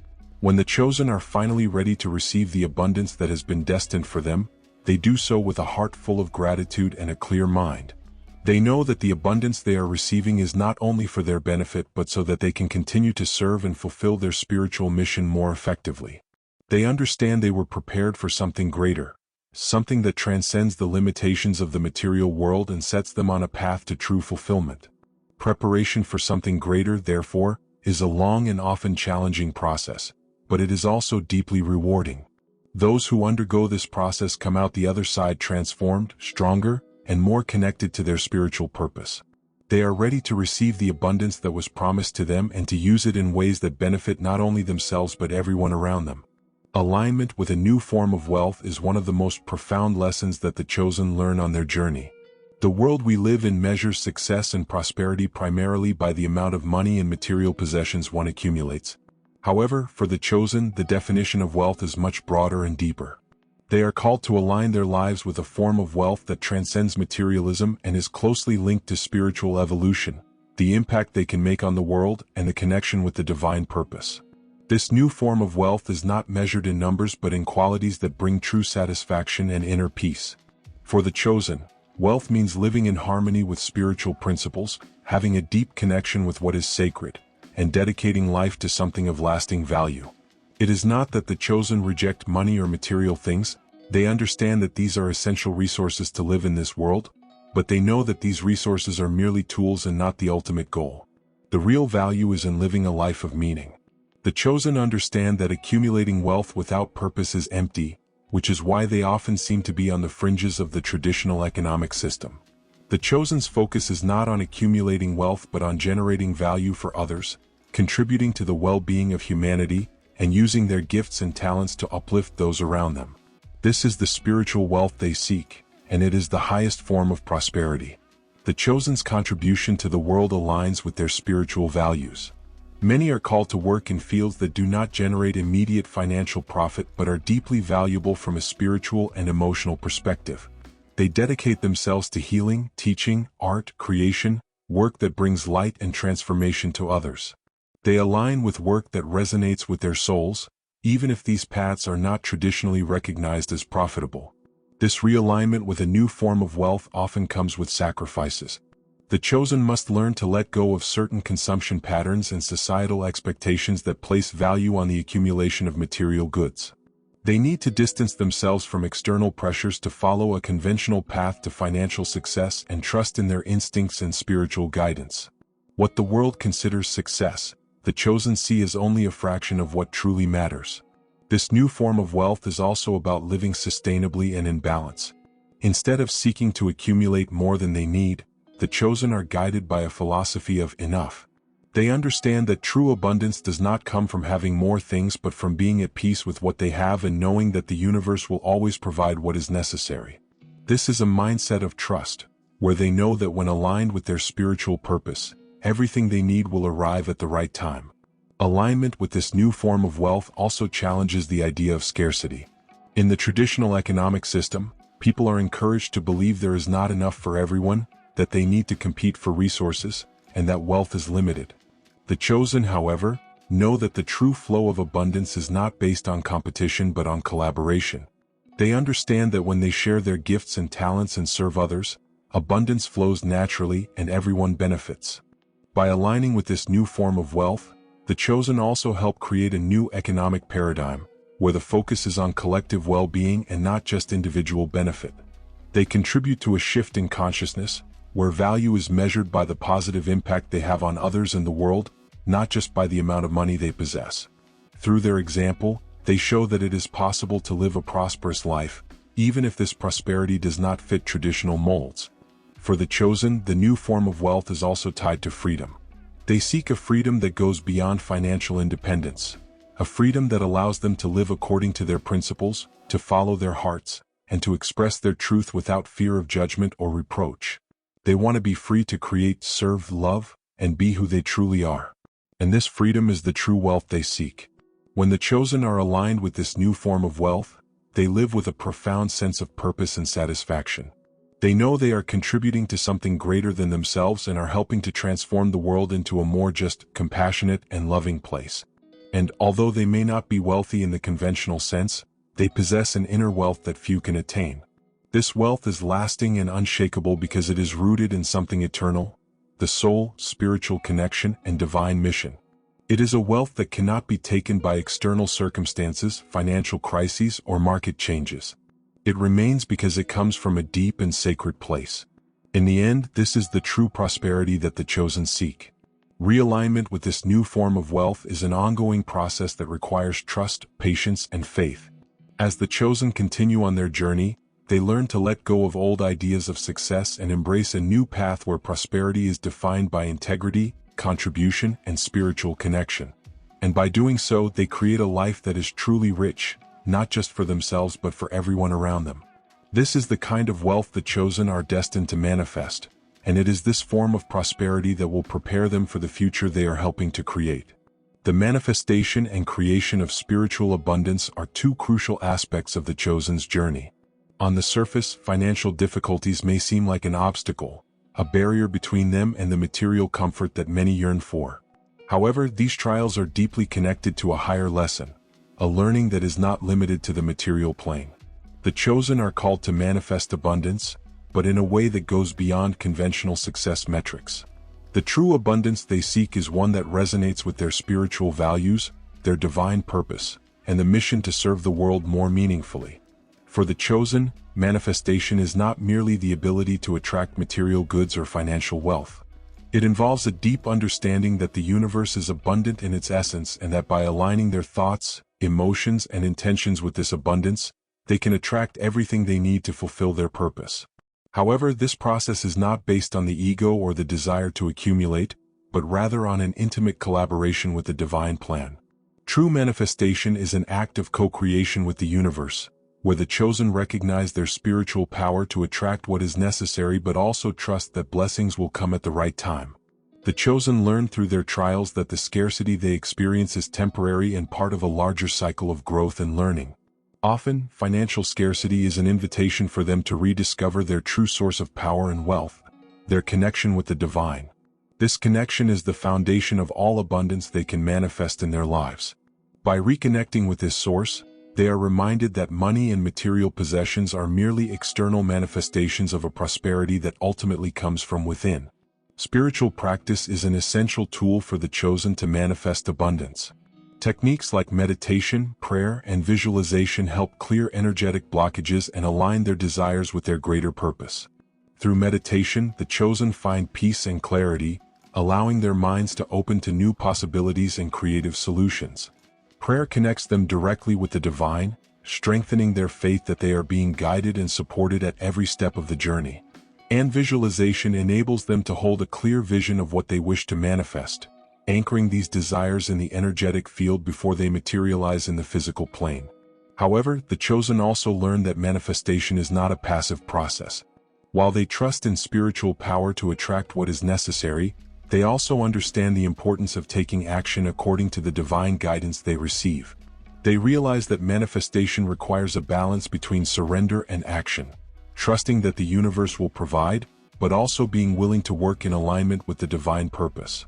When the chosen are finally ready to receive the abundance that has been destined for them, they do so with a heart full of gratitude and a clear mind. They know that the abundance they are receiving is not only for their benefit but so that they can continue to serve and fulfill their spiritual mission more effectively. They understand they were prepared for something greater, something that transcends the limitations of the material world and sets them on a path to true fulfillment. Preparation for something greater, therefore, is a long and often challenging process, but it is also deeply rewarding. Those who undergo this process come out the other side transformed, stronger, and more connected to their spiritual purpose. They are ready to receive the abundance that was promised to them and to use it in ways that benefit not only themselves but everyone around them. Alignment with a new form of wealth is one of the most profound lessons that the chosen learn on their journey. The world we live in measures success and prosperity primarily by the amount of money and material possessions one accumulates. However, for the chosen, the definition of wealth is much broader and deeper. They are called to align their lives with a form of wealth that transcends materialism and is closely linked to spiritual evolution, the impact they can make on the world, and the connection with the divine purpose. This new form of wealth is not measured in numbers but in qualities that bring true satisfaction and inner peace. For the chosen, Wealth means living in harmony with spiritual principles, having a deep connection with what is sacred, and dedicating life to something of lasting value. It is not that the chosen reject money or material things. They understand that these are essential resources to live in this world, but they know that these resources are merely tools and not the ultimate goal. The real value is in living a life of meaning. The chosen understand that accumulating wealth without purpose is empty, which is why they often seem to be on the fringes of the traditional economic system. The chosen's focus is not on accumulating wealth but on generating value for others, contributing to the well-being of humanity, and using their gifts and talents to uplift those around them. This is the spiritual wealth they seek, and it is the highest form of prosperity. The chosen's contribution to the world aligns with their spiritual values. Many are called to work in fields that do not generate immediate financial profit but are deeply valuable from a spiritual and emotional perspective. They dedicate themselves to healing, teaching, art, creation, work that brings light and transformation to others. They align with work that resonates with their souls, even if these paths are not traditionally recognized as profitable. This realignment with a new form of wealth often comes with sacrifices. The chosen must learn to let go of certain consumption patterns and societal expectations that place value on the accumulation of material goods. They need to distance themselves from external pressures to follow a conventional path to financial success and trust in their instincts and spiritual guidance. What the world considers success, the chosen see as only a fraction of what truly matters. This new form of wealth is also about living sustainably and in balance. Instead of seeking to accumulate more than they need, the chosen are guided by a philosophy of enough. They understand that true abundance does not come from having more things but from being at peace with what they have and knowing that the universe will always provide what is necessary. This is a mindset of trust, where they know that when aligned with their spiritual purpose, everything they need will arrive at the right time. Alignment with this new form of wealth also challenges the idea of scarcity. In the traditional economic system, people are encouraged to believe there is not enough for everyone, that they need to compete for resources, and that wealth is limited. The chosen, however, know that the true flow of abundance is not based on competition but on collaboration. They understand that when they share their gifts and talents and serve others, abundance flows naturally and everyone benefits. By aligning with this new form of wealth, the chosen also help create a new economic paradigm, where the focus is on collective well-being and not just individual benefit. They contribute to a shift in consciousness, where value is measured by the positive impact they have on others and the world, not just by the amount of money they possess. Through their example, they show that it is possible to live a prosperous life, even if this prosperity does not fit traditional molds. For the chosen, the new form of wealth is also tied to freedom. They seek a freedom that goes beyond financial independence, a freedom that allows them to live according to their principles, to follow their hearts, and to express their truth without fear of judgment or reproach. They want to be free to create, serve, love, and be who they truly are. And this freedom is the true wealth they seek. When the chosen are aligned with this new form of wealth, they live with a profound sense of purpose and satisfaction. They know they are contributing to something greater than themselves and are helping to transform the world into a more just, compassionate, and loving place. And although they may not be wealthy in the conventional sense, they possess an inner wealth that few can attain. This wealth is lasting and unshakable because it is rooted in something eternal, the soul, spiritual connection, and divine mission. It is a wealth that cannot be taken by external circumstances, financial crises, or market changes. It remains because it comes from a deep and sacred place. In the end, this is the true prosperity that the chosen seek. Realignment with this new form of wealth is an ongoing process that requires trust, patience, and faith. As the chosen continue on their journey, they learn to let go of old ideas of success and embrace a new path where prosperity is defined by integrity, contribution, and spiritual connection. And by doing so, they create a life that is truly rich, not just for themselves but for everyone around them. This is the kind of wealth the chosen are destined to manifest, and it is this form of prosperity that will prepare them for the future they are helping to create. The manifestation and creation of spiritual abundance are two crucial aspects of the chosen's journey. On the surface, financial difficulties may seem like an obstacle, a barrier between them and the material comfort that many yearn for. However, these trials are deeply connected to a higher lesson, a learning that is not limited to the material plane. The chosen are called to manifest abundance, but in a way that goes beyond conventional success metrics. The true abundance they seek is one that resonates with their spiritual values, their divine purpose, and the mission to serve the world more meaningfully. For the chosen, manifestation is not merely the ability to attract material goods or financial wealth. It involves a deep understanding that the universe is abundant in its essence and that by aligning their thoughts, emotions, and intentions with this abundance, they can attract everything they need to fulfill their purpose. However, this process is not based on the ego or the desire to accumulate, but rather on an intimate collaboration with the divine plan. True manifestation is an act of co-creation with the universe, where the chosen recognize their spiritual power to attract what is necessary but also trust that blessings will come at the right time. The chosen learn through their trials that the scarcity they experience is temporary and part of a larger cycle of growth and learning. Often, financial scarcity is an invitation for them to rediscover their true source of power and wealth, their connection with the divine. This connection is the foundation of all abundance they can manifest in their lives. By reconnecting with this source, they are reminded that money and material possessions are merely external manifestations of a prosperity that ultimately comes from within. Spiritual practice is an essential tool for the chosen to manifest abundance. Techniques like meditation, prayer, and visualization help clear energetic blockages and align their desires with their greater purpose. Through meditation, the chosen find peace and clarity, allowing their minds to open to new possibilities and creative solutions. Prayer connects them directly with the divine, strengthening their faith that they are being guided and supported at every step of the journey. And visualization enables them to hold a clear vision of what they wish to manifest, anchoring these desires in the energetic field before they materialize in the physical plane. However, the chosen also learn that manifestation is not a passive process. While they trust in spiritual power to attract what is necessary, they also understand the importance of taking action according to the divine guidance they receive. They realize that manifestation requires a balance between surrender and action, trusting that the universe will provide, but also being willing to work in alignment with the divine purpose.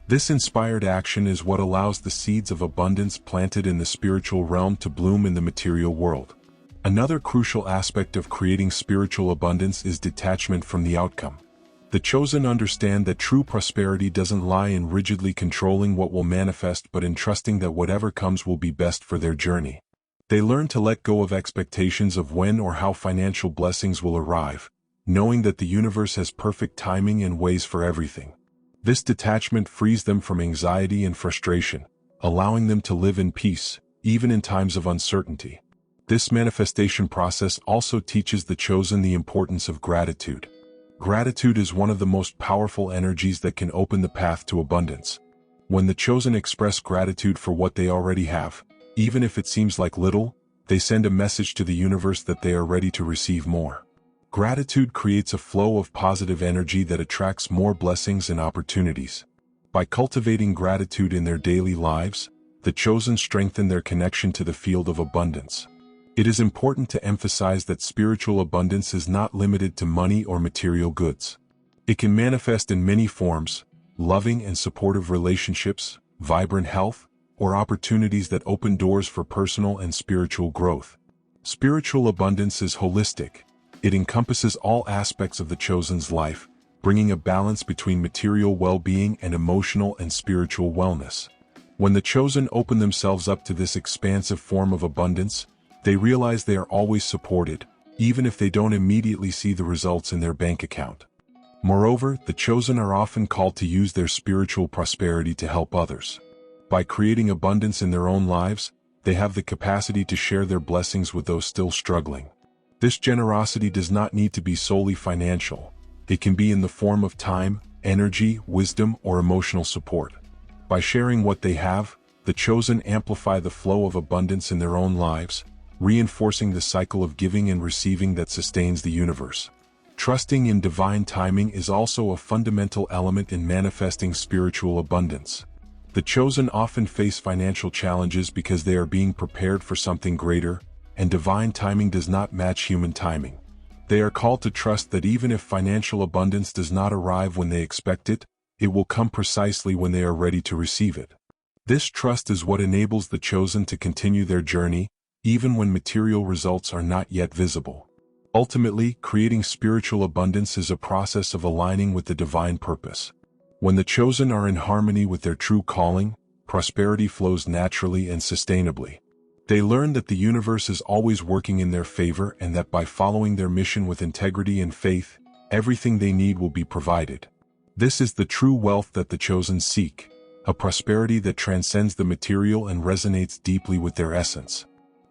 This inspired action is what allows the seeds of abundance planted in the spiritual realm to bloom in the material world. Another crucial aspect of creating spiritual abundance is detachment from the outcome. The chosen understand that true prosperity doesn't lie in rigidly controlling what will manifest but in trusting that whatever comes will be best for their journey. They learn to let go of expectations of when or how financial blessings will arrive, knowing that the universe has perfect timing and ways for everything. This detachment frees them from anxiety and frustration, allowing them to live in peace, even in times of uncertainty. This manifestation process also teaches the chosen the importance of gratitude. Gratitude is one of the most powerful energies that can open the path to abundance. When the chosen express gratitude for what they already have, even if it seems like little, they send a message to the universe that they are ready to receive more. Gratitude creates a flow of positive energy that attracts more blessings and opportunities. By cultivating gratitude in their daily lives, the chosen strengthen their connection to the field of abundance. It is important to emphasize that spiritual abundance is not limited to money or material goods. It can manifest in many forms: loving and supportive relationships, vibrant health, or opportunities that open doors for personal and spiritual growth. Spiritual abundance is holistic. It encompasses all aspects of the chosen's life, bringing a balance between material well-being and emotional and spiritual wellness. When the chosen open themselves up to this expansive form of abundance, they realize they are always supported, even if they don't immediately see the results in their bank account. Moreover, the chosen are often called to use their spiritual prosperity to help others. By creating abundance in their own lives, they have the capacity to share their blessings with those still struggling. This generosity does not need to be solely financial. It can be in the form of time, energy, wisdom, or emotional support. By sharing what they have, the chosen amplify the flow of abundance in their own lives, reinforcing the cycle of giving and receiving that sustains the universe. Trusting in divine timing is also a fundamental element in manifesting spiritual abundance. The chosen often face financial challenges because they are being prepared for something greater, and divine timing does not match human timing. They are called to trust that even if financial abundance does not arrive when they expect it, it will come precisely when they are ready to receive it. This trust is what enables the chosen to continue their journey, even when material results are not yet visible. Ultimately, creating spiritual abundance is a process of aligning with the divine purpose. When the chosen are in harmony with their true calling, prosperity flows naturally and sustainably. They learn that the universe is always working in their favor and that by following their mission with integrity and faith, everything they need will be provided. This is the true wealth that the chosen seek, a prosperity that transcends the material and resonates deeply with their essence.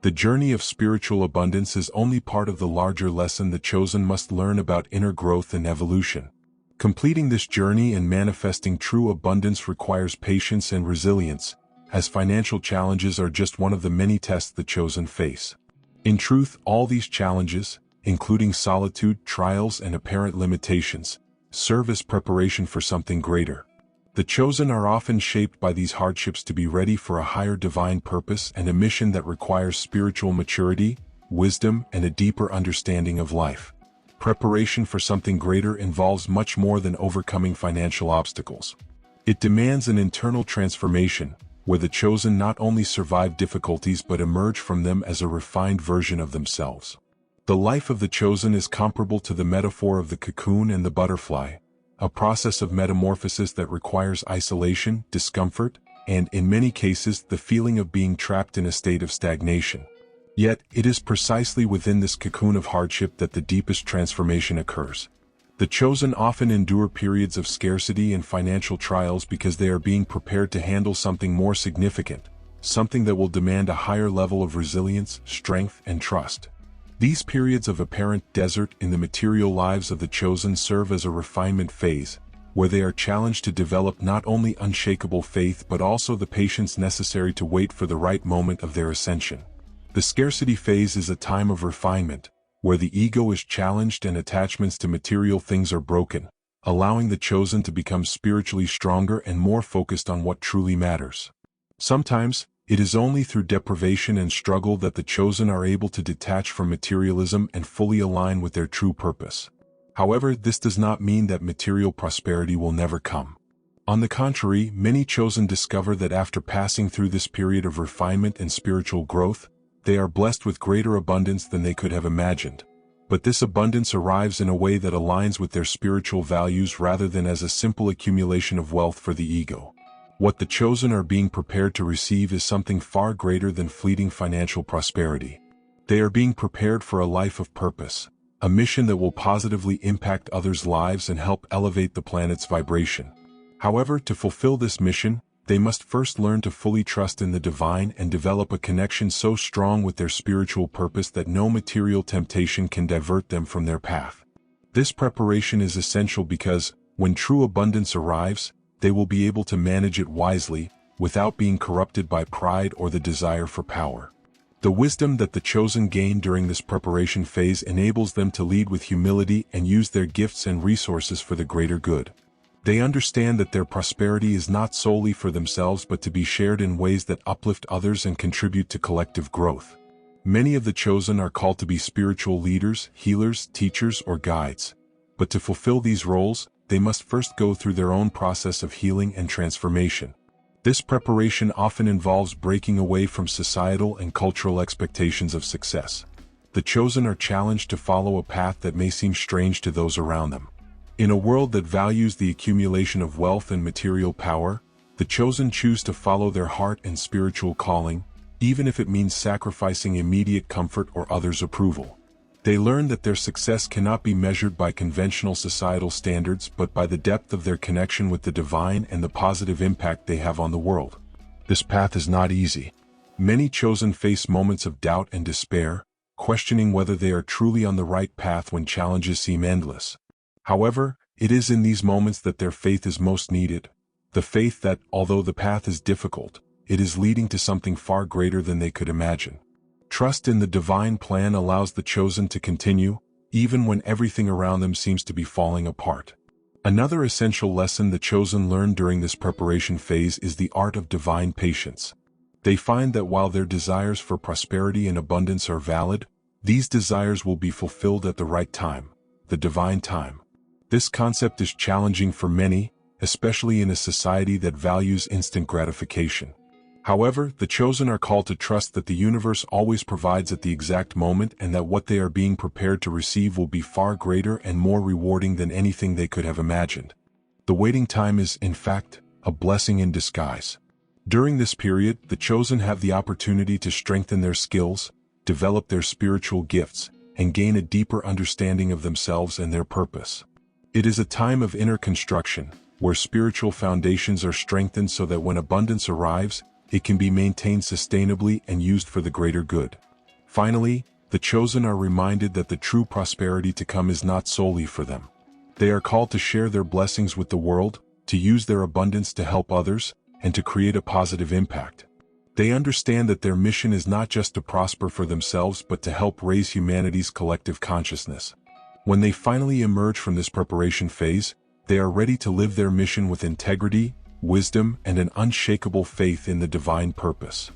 The journey of spiritual abundance is only part of the larger lesson the chosen must learn about inner growth and evolution. Completing this journey and manifesting true abundance requires patience and resilience, as financial challenges are just one of the many tests the chosen face. In truth, all these challenges, including solitude, trials, and apparent limitations, serve as preparation for something greater. The chosen are often shaped by these hardships to be ready for a higher divine purpose and a mission that requires spiritual maturity, wisdom, and a deeper understanding of life. Preparation for something greater involves much more than overcoming financial obstacles. It demands an internal transformation, where the chosen not only survive difficulties but emerge from them as a refined version of themselves. The life of the chosen is comparable to the metaphor of the cocoon and the butterfly, a process of metamorphosis that requires isolation, discomfort, and, in many cases, the feeling of being trapped in a state of stagnation. Yet, it is precisely within this cocoon of hardship that the deepest transformation occurs. The chosen often endure periods of scarcity and financial trials because they are being prepared to handle something more significant, something that will demand a higher level of resilience, strength, and trust. These periods of apparent desert in the material lives of the chosen serve as a refinement phase, where they are challenged to develop not only unshakable faith but also the patience necessary to wait for the right moment of their ascension. The scarcity phase is a time of refinement, where the ego is challenged and attachments to material things are broken, allowing the chosen to become spiritually stronger and more focused on what truly matters. Sometimes, it is only through deprivation and struggle that the chosen are able to detach from materialism and fully align with their true purpose. However, this does not mean that material prosperity will never come. On the contrary, many chosen discover that after passing through this period of refinement and spiritual growth, they are blessed with greater abundance than they could have imagined. But this abundance arrives in a way that aligns with their spiritual values rather than as a simple accumulation of wealth for the ego. What the chosen are being prepared to receive is something far greater than fleeting financial prosperity. They are being prepared for a life of purpose, a mission that will positively impact others' lives and help elevate the planet's vibration. However, to fulfill this mission, they must first learn to fully trust in the divine and develop a connection so strong with their spiritual purpose that no material temptation can divert them from their path. This preparation is essential because, when true abundance arrives, they will be able to manage it wisely, without being corrupted by pride or the desire for power. The wisdom that the chosen gain during this preparation phase enables them to lead with humility and use their gifts and resources for the greater good. They understand that their prosperity is not solely for themselves but to be shared in ways that uplift others and contribute to collective growth. Many of the chosen are called to be spiritual leaders, healers, teachers, or guides. But to fulfill these roles, they must first go through their own process of healing and transformation. This preparation often involves breaking away from societal and cultural expectations of success. The chosen are challenged to follow a path that may seem strange to those around them. In a world that values the accumulation of wealth and material power, the chosen choose to follow their heart and spiritual calling, even if it means sacrificing immediate comfort or others' approval. They learn that their success cannot be measured by conventional societal standards but by the depth of their connection with the divine and the positive impact they have on the world. This path is not easy. Many chosen face moments of doubt and despair, questioning whether they are truly on the right path when challenges seem endless. However, it is in these moments that their faith is most needed, the faith that, although the path is difficult, it is leading to something far greater than they could imagine. Trust in the divine plan allows the chosen to continue, even when everything around them seems to be falling apart. Another essential lesson the chosen learn during this preparation phase is the art of divine patience. They find that while their desires for prosperity and abundance are valid, these desires will be fulfilled at the right time, the divine time. This concept is challenging for many, especially in a society that values instant gratification. However, the chosen are called to trust that the universe always provides at the exact moment and that what they are being prepared to receive will be far greater and more rewarding than anything they could have imagined. The waiting time is, in fact, a blessing in disguise. During this period, the chosen have the opportunity to strengthen their skills, develop their spiritual gifts, and gain a deeper understanding of themselves and their purpose. It is a time of inner construction, where spiritual foundations are strengthened so that when abundance arrives, it can be maintained sustainably and used for the greater good. Finally, the chosen are reminded that the true prosperity to come is not solely for them. They are called to share their blessings with the world, to use their abundance to help others, and to create a positive impact. They understand that their mission is not just to prosper for themselves but to help raise humanity's collective consciousness. When they finally emerge from this preparation phase, they are ready to live their mission with integrity, wisdom, and an unshakable faith in the divine purpose.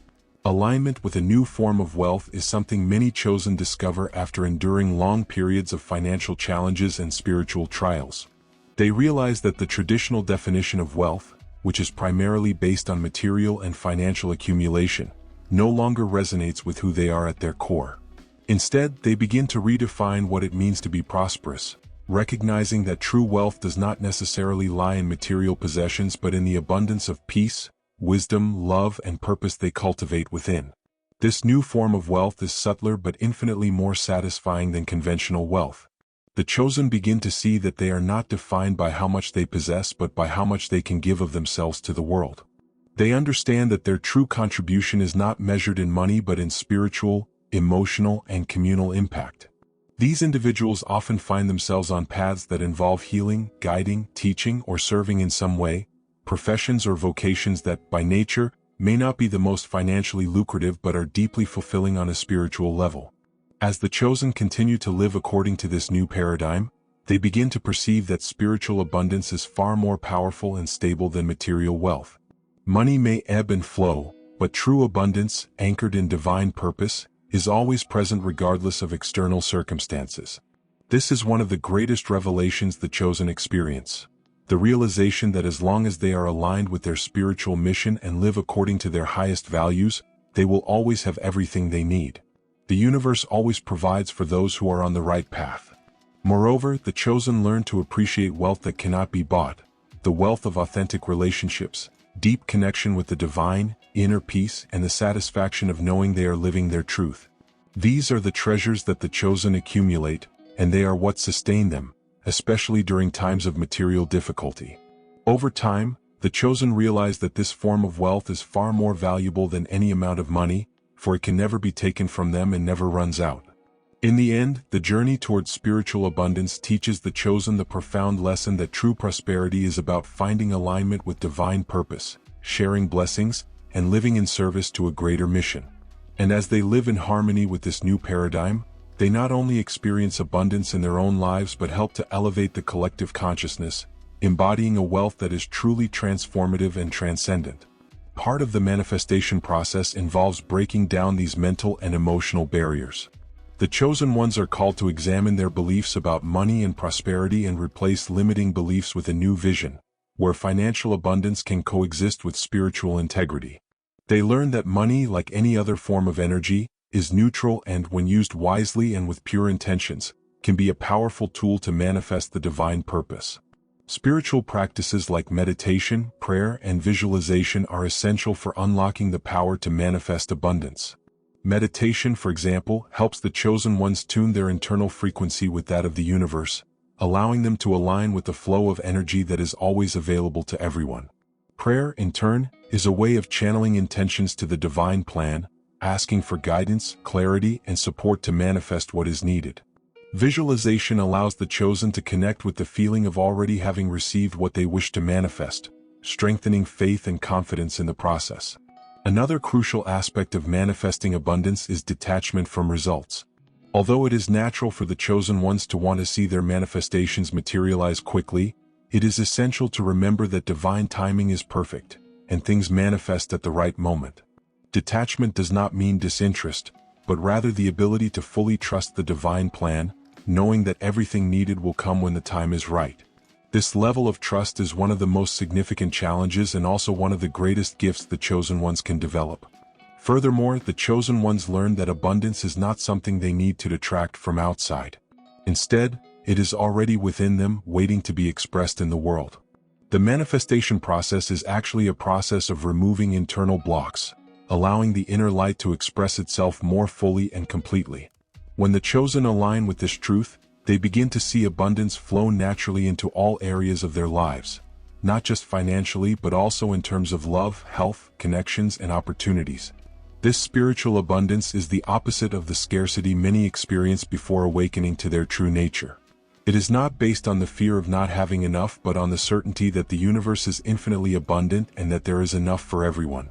Alignment with a new form of wealth is something many chosen discover after enduring long periods of financial challenges and spiritual trials. They realize that the traditional definition of wealth, which is primarily based on material and financial accumulation, no longer resonates with who they are at their core. Instead, they begin to redefine what it means to be prosperous, recognizing that true wealth does not necessarily lie in material possessions but in the abundance of peace, wisdom, love, and purpose they cultivate within. This new form of wealth is subtler but infinitely more satisfying than conventional wealth. The chosen begin to see that they are not defined by how much they possess but by how much they can give of themselves to the world. They understand that their true contribution is not measured in money but in spiritual, emotional, and communal impact. These individuals often find themselves on paths that involve healing, guiding, teaching, or serving in some way, professions or vocations that, by nature, may not be the most financially lucrative but are deeply fulfilling on a spiritual level. As the chosen continue to live according to this new paradigm, they begin to perceive that spiritual abundance is far more powerful and stable than material wealth. Money may ebb and flow, but true abundance, anchored in divine purpose, is always present regardless of external circumstances. This is one of the greatest revelations the chosen experience. The realization that as long as they are aligned with their spiritual mission and live according to their highest values, they will always have everything they need. The universe always provides for those who are on the right path. Moreover, the chosen learn to appreciate wealth that cannot be bought, the wealth of authentic relationships, deep connection with the divine, inner peace, and the satisfaction of knowing they are living their truth. These are the treasures that the chosen accumulate, and they are what sustain them, especially during times of material difficulty. Over time, the chosen realize that this form of wealth is far more valuable than any amount of money, for it can never be taken from them and never runs out. In the end, the journey towards spiritual abundance teaches the chosen the profound lesson that true prosperity is about finding alignment with divine purpose, sharing blessings, and living in service to a greater mission. And as they live in harmony with this new paradigm, they not only experience abundance in their own lives but help to elevate the collective consciousness, embodying a wealth that is truly transformative and transcendent. Part of the manifestation process involves breaking down these mental and emotional barriers. The chosen ones are called to examine their beliefs about money and prosperity and replace limiting beliefs with a new vision, where financial abundance can coexist with spiritual integrity. They learn that money, like any other form of energy, is neutral and, when used wisely and with pure intentions, can be a powerful tool to manifest the divine purpose. Spiritual practices like meditation, prayer, and visualization are essential for unlocking the power to manifest abundance. Meditation, for example, helps the chosen ones tune their internal frequency with that of the universe, allowing them to align with the flow of energy that is always available to everyone. Prayer, in turn, is a way of channeling intentions to the divine plan, asking for guidance, clarity, and support to manifest what is needed. Visualization allows the chosen to connect with the feeling of already having received what they wish to manifest, strengthening faith and confidence in the process. Another crucial aspect of manifesting abundance is detachment from results. Although it is natural for the chosen ones to want to see their manifestations materialize quickly, it is essential to remember that divine timing is perfect, and things manifest at the right moment. Detachment does not mean disinterest, but rather the ability to fully trust the divine plan, knowing that everything needed will come when the time is right. This level of trust is one of the most significant challenges and also one of the greatest gifts the chosen ones can develop. Furthermore, the chosen ones learn that abundance is not something they need to attract from outside. Instead, it is already within them, waiting to be expressed in the world. The manifestation process is actually a process of removing internal blocks, allowing the inner light to express itself more fully and completely. When the chosen align with this truth, they begin to see abundance flow naturally into all areas of their lives, not just financially but also in terms of love, health, connections, and opportunities. This spiritual abundance is the opposite of the scarcity many experience before awakening to their true nature. It is not based on the fear of not having enough but on the certainty that the universe is infinitely abundant and that there is enough for everyone.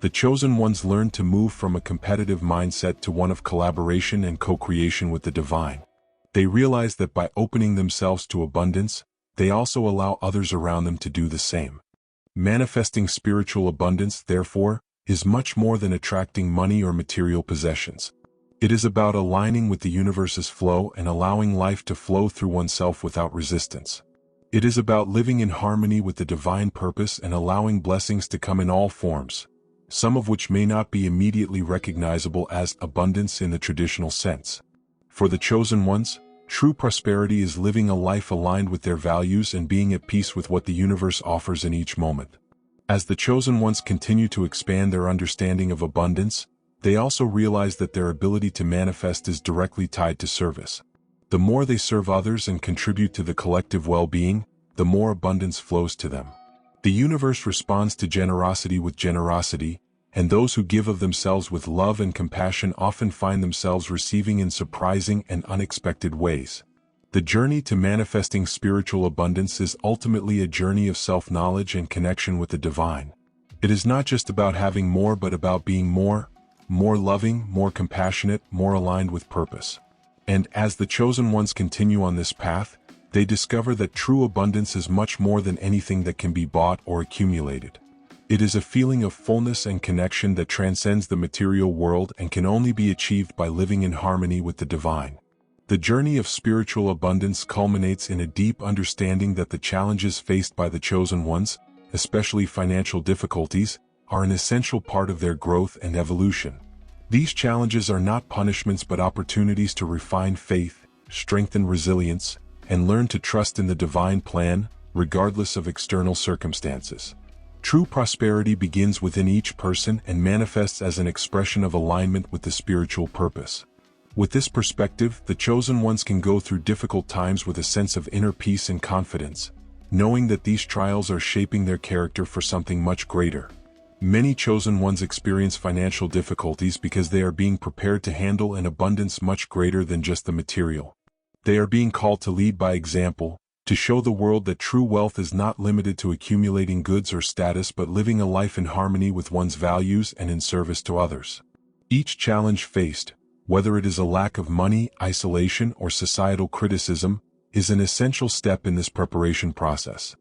The chosen ones learn to move from a competitive mindset to one of collaboration and co-creation with the divine. They realize that by opening themselves to abundance, they also allow others around them to do the same. Manifesting spiritual abundance, therefore, is much more than attracting money or material possessions. It is about aligning with the universe's flow and allowing life to flow through oneself without resistance. It is about living in harmony with the divine purpose and allowing blessings to come in all forms, some of which may not be immediately recognizable as abundance in the traditional sense. For the chosen ones, true prosperity is living a life aligned with their values and being at peace with what the universe offers in each moment. As the chosen ones continue to expand their understanding of abundance, they also realize that their ability to manifest is directly tied to service. The more they serve others and contribute to the collective well-being, the more abundance flows to them. The universe responds to generosity with generosity, and those who give of themselves with love and compassion often find themselves receiving in surprising and unexpected ways. The journey to manifesting spiritual abundance is ultimately a journey of self-knowledge and connection with the divine. It is not just about having more but about being more loving, more compassionate, more aligned with purpose. And as the chosen ones continue on this path, they discover that true abundance is much more than anything that can be bought or accumulated. It is a feeling of fullness and connection that transcends the material world and can only be achieved by living in harmony with the divine. The journey of spiritual abundance culminates in a deep understanding that the challenges faced by the chosen ones, especially financial difficulties, are an essential part of their growth and evolution. These challenges are not punishments but opportunities to refine faith, strengthen resilience, and learn to trust in the divine plan, regardless of external circumstances. True prosperity begins within each person and manifests as an expression of alignment with the spiritual purpose. With this perspective, the chosen ones can go through difficult times with a sense of inner peace and confidence, knowing that these trials are shaping their character for something much greater. Many chosen ones experience financial difficulties because they are being prepared to handle an abundance much greater than just the material. They are being called to lead by example, to show the world that true wealth is not limited to accumulating goods or status but living a life in harmony with one's values and in service to others. Each challenge faced, whether it is a lack of money, isolation, or societal criticism, is an essential step in this preparation process.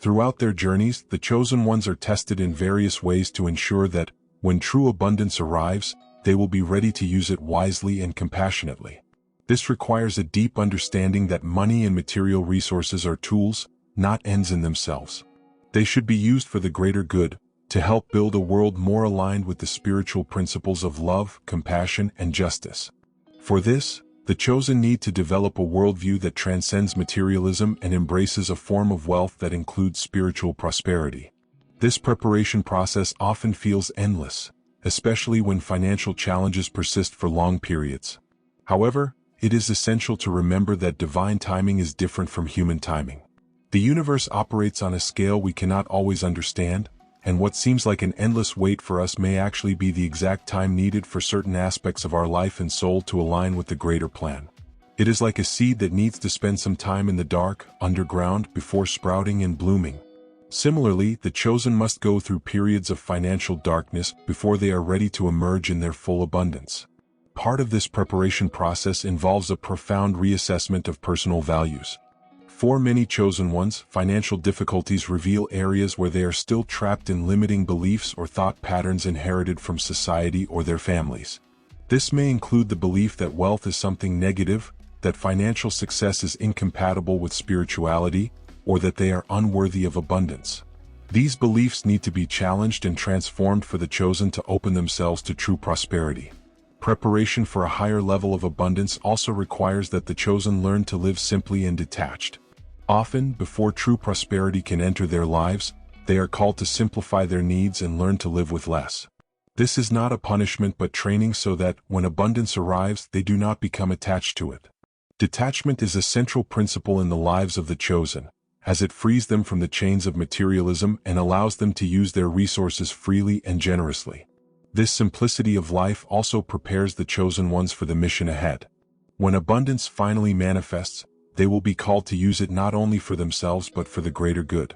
Throughout their journeys, the chosen ones are tested in various ways to ensure that, when true abundance arrives, they will be ready to use it wisely and compassionately. This requires a deep understanding that money and material resources are tools, not ends in themselves. They should be used for the greater good, to help build a world more aligned with the spiritual principles of love, compassion, and justice. For this, the chosen need to develop a worldview that transcends materialism and embraces a form of wealth that includes spiritual prosperity. This preparation process often feels endless, especially when financial challenges persist for long periods. However, it is essential to remember that divine timing is different from human timing. The universe operates on a scale we cannot always understand, and what seems like an endless wait for us may actually be the exact time needed for certain aspects of our life and soul to align with the greater plan. It is like a seed that needs to spend some time in the dark, underground, before sprouting and blooming. Similarly, the chosen must go through periods of financial darkness before they are ready to emerge in their full abundance. Part of this preparation process involves a profound reassessment of personal values. For many chosen ones, financial difficulties reveal areas where they are still trapped in limiting beliefs or thought patterns inherited from society or their families. This may include the belief that wealth is something negative, that financial success is incompatible with spirituality, or that they are unworthy of abundance. These beliefs need to be challenged and transformed for the chosen to open themselves to true prosperity. Preparation for a higher level of abundance also requires that the chosen learn to live simply and detached. Often, before true prosperity can enter their lives, they are called to simplify their needs and learn to live with less. This is not a punishment but training so that, when abundance arrives, they do not become attached to it. Detachment is a central principle in the lives of the chosen, as it frees them from the chains of materialism and allows them to use their resources freely and generously. This simplicity of life also prepares the chosen ones for the mission ahead. When abundance finally manifests, they will be called to use it not only for themselves but for the greater good.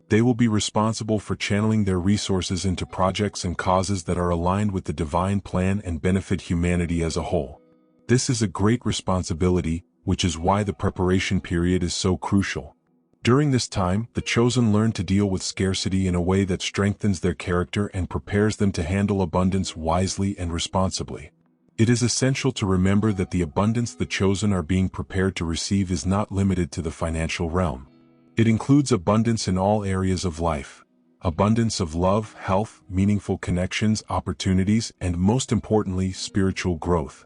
They will be responsible for channeling their resources into projects and causes that are aligned with the divine plan and benefit humanity as a whole. This is a great responsibility, which is why the preparation period is so crucial. During this time, the chosen learn to deal with scarcity in a way that strengthens their character and prepares them to handle abundance wisely and responsibly. It is essential to remember that the abundance the chosen are being prepared to receive is not limited to the financial realm. It includes abundance in all areas of life. Abundance of love, health, meaningful connections, opportunities, and most importantly, spiritual growth.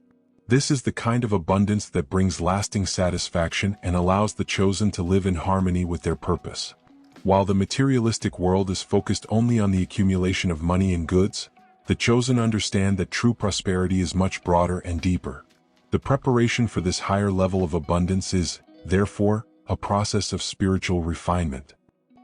This is the kind of abundance that brings lasting satisfaction and allows the chosen to live in harmony with their purpose. While the materialistic world is focused only on the accumulation of money and goods, the chosen understand that true prosperity is much broader and deeper. The preparation for this higher level of abundance is, therefore, a process of spiritual refinement.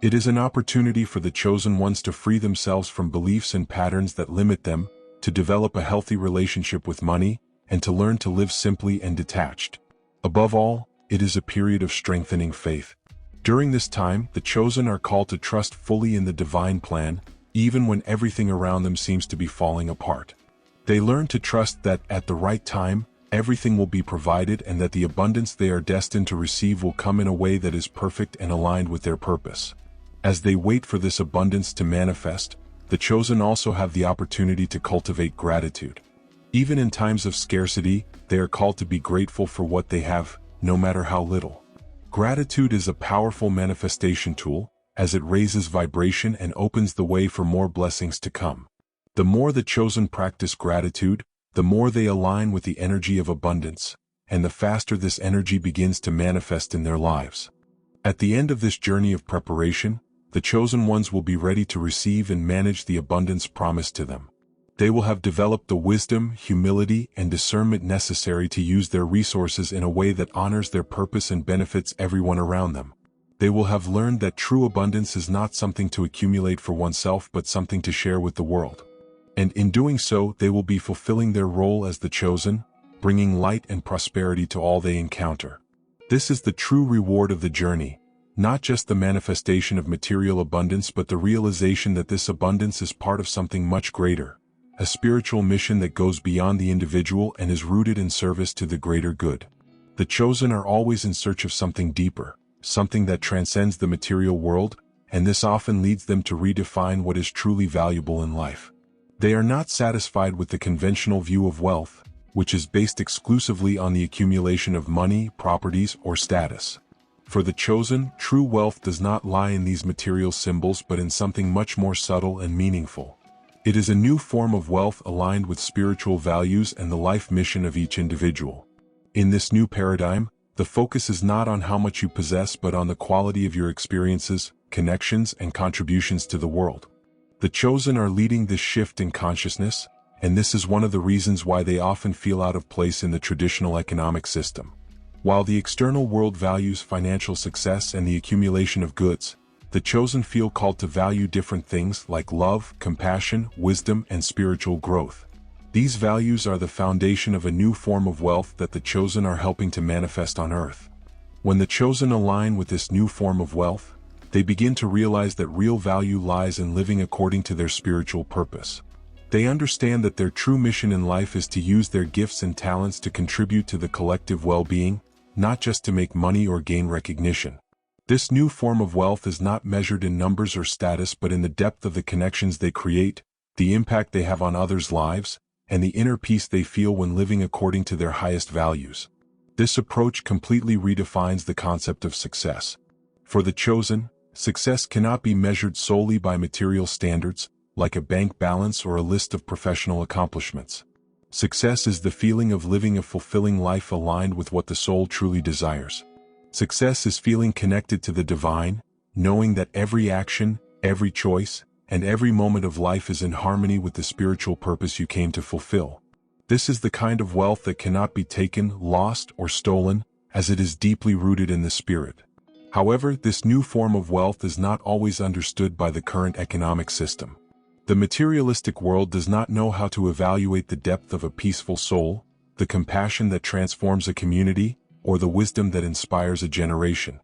It is an opportunity for the chosen ones to free themselves from beliefs and patterns that limit them, to develop a healthy relationship with money, and to learn to live simply and detached. Above all, it is a period of strengthening faith. During this time, the chosen are called to trust fully in the divine plan, even when everything around them seems to be falling apart. They learn to trust that, at the right time, everything will be provided and that the abundance they are destined to receive will come in a way that is perfect and aligned with their purpose. As they wait for this abundance to manifest, the chosen also have the opportunity to cultivate gratitude. Even in times of scarcity, they are called to be grateful for what they have, no matter how little. Gratitude is a powerful manifestation tool, as it raises vibration and opens the way for more blessings to come. The more the chosen practice gratitude, the more they align with the energy of abundance, and the faster this energy begins to manifest in their lives. At the end of this journey of preparation, the chosen ones will be ready to receive and manage the abundance promised to them. They will have developed the wisdom, humility, and discernment necessary to use their resources in a way that honors their purpose and benefits everyone around them. They will have learned that true abundance is not something to accumulate for oneself but something to share with the world. And in doing so, they will be fulfilling their role as the chosen, bringing light and prosperity to all they encounter. This is the true reward of the journey, not just the manifestation of material abundance but the realization that this abundance is part of something much greater, a spiritual mission that goes beyond the individual and is rooted in service to the greater good. The chosen are always in search of something deeper, something that transcends the material world, and this often leads them to redefine what is truly valuable in life. They are not satisfied with the conventional view of wealth, which is based exclusively on the accumulation of money, properties, or status. For the chosen, true wealth does not lie in these material symbols but in something much more subtle and meaningful. It is a new form of wealth aligned with spiritual values and the life mission of each individual. In this new paradigm, the focus is not on how much you possess but on the quality of your experiences, connections, and contributions to the world. The chosen are leading this shift in consciousness, and this is one of the reasons why they often feel out of place in the traditional economic system. While the external world values financial success and the accumulation of goods, the chosen feel called to value different things like love, compassion, wisdom, and spiritual growth. These values are the foundation of a new form of wealth that the chosen are helping to manifest on earth. When the chosen align with this new form of wealth, they begin to realize that real value lies in living according to their spiritual purpose. They understand that their true mission in life is to use their gifts and talents to contribute to the collective well-being, not just to make money or gain recognition. This new form of wealth is not measured in numbers or status but in the depth of the connections they create, the impact they have on others' lives, and the inner peace they feel when living according to their highest values. This approach completely redefines the concept of success. For the chosen, success cannot be measured solely by material standards, like a bank balance or a list of professional accomplishments. Success is the feeling of living a fulfilling life aligned with what the soul truly desires. Success is feeling connected to the divine, knowing that every action, every choice, and every moment of life is in harmony with the spiritual purpose you came to fulfill. This is the kind of wealth that cannot be taken, lost, or stolen, as it is deeply rooted in the spirit. However, this new form of wealth is not always understood by the current economic system. The materialistic world does not know how to evaluate the depth of a peaceful soul, the compassion that transforms a community, or the wisdom that inspires a generation.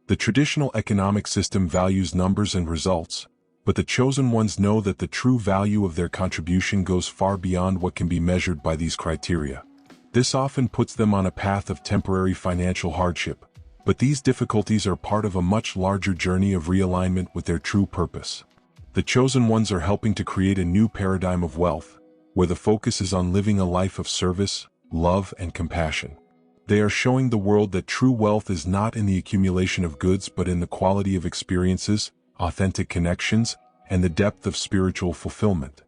The traditional economic system values numbers and results, but the chosen ones know that the true value of their contribution goes far beyond what can be measured by these criteria. This often puts them on a path of temporary financial hardship, but these difficulties are part of a much larger journey of realignment with their true purpose. The chosen ones are helping to create a new paradigm of wealth, where the focus is on living a life of service, love, and compassion. They are showing the world that true wealth is not in the accumulation of goods but in the quality of experiences, authentic connections, and the depth of spiritual fulfillment.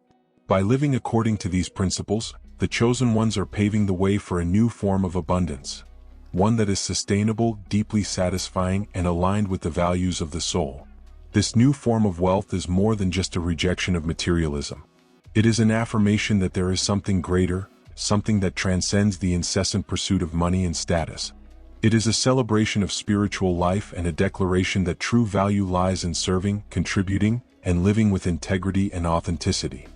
By living according to these principles, the chosen ones are paving the way for a new form of abundance, one that is sustainable, deeply satisfying, and aligned with the values of the soul. This new form of wealth is more than just a rejection of materialism. It is an affirmation that there is something greater, something that transcends the incessant pursuit of money and status. It is a celebration of spiritual life and a declaration that true value lies in serving, contributing, and living with integrity and authenticity.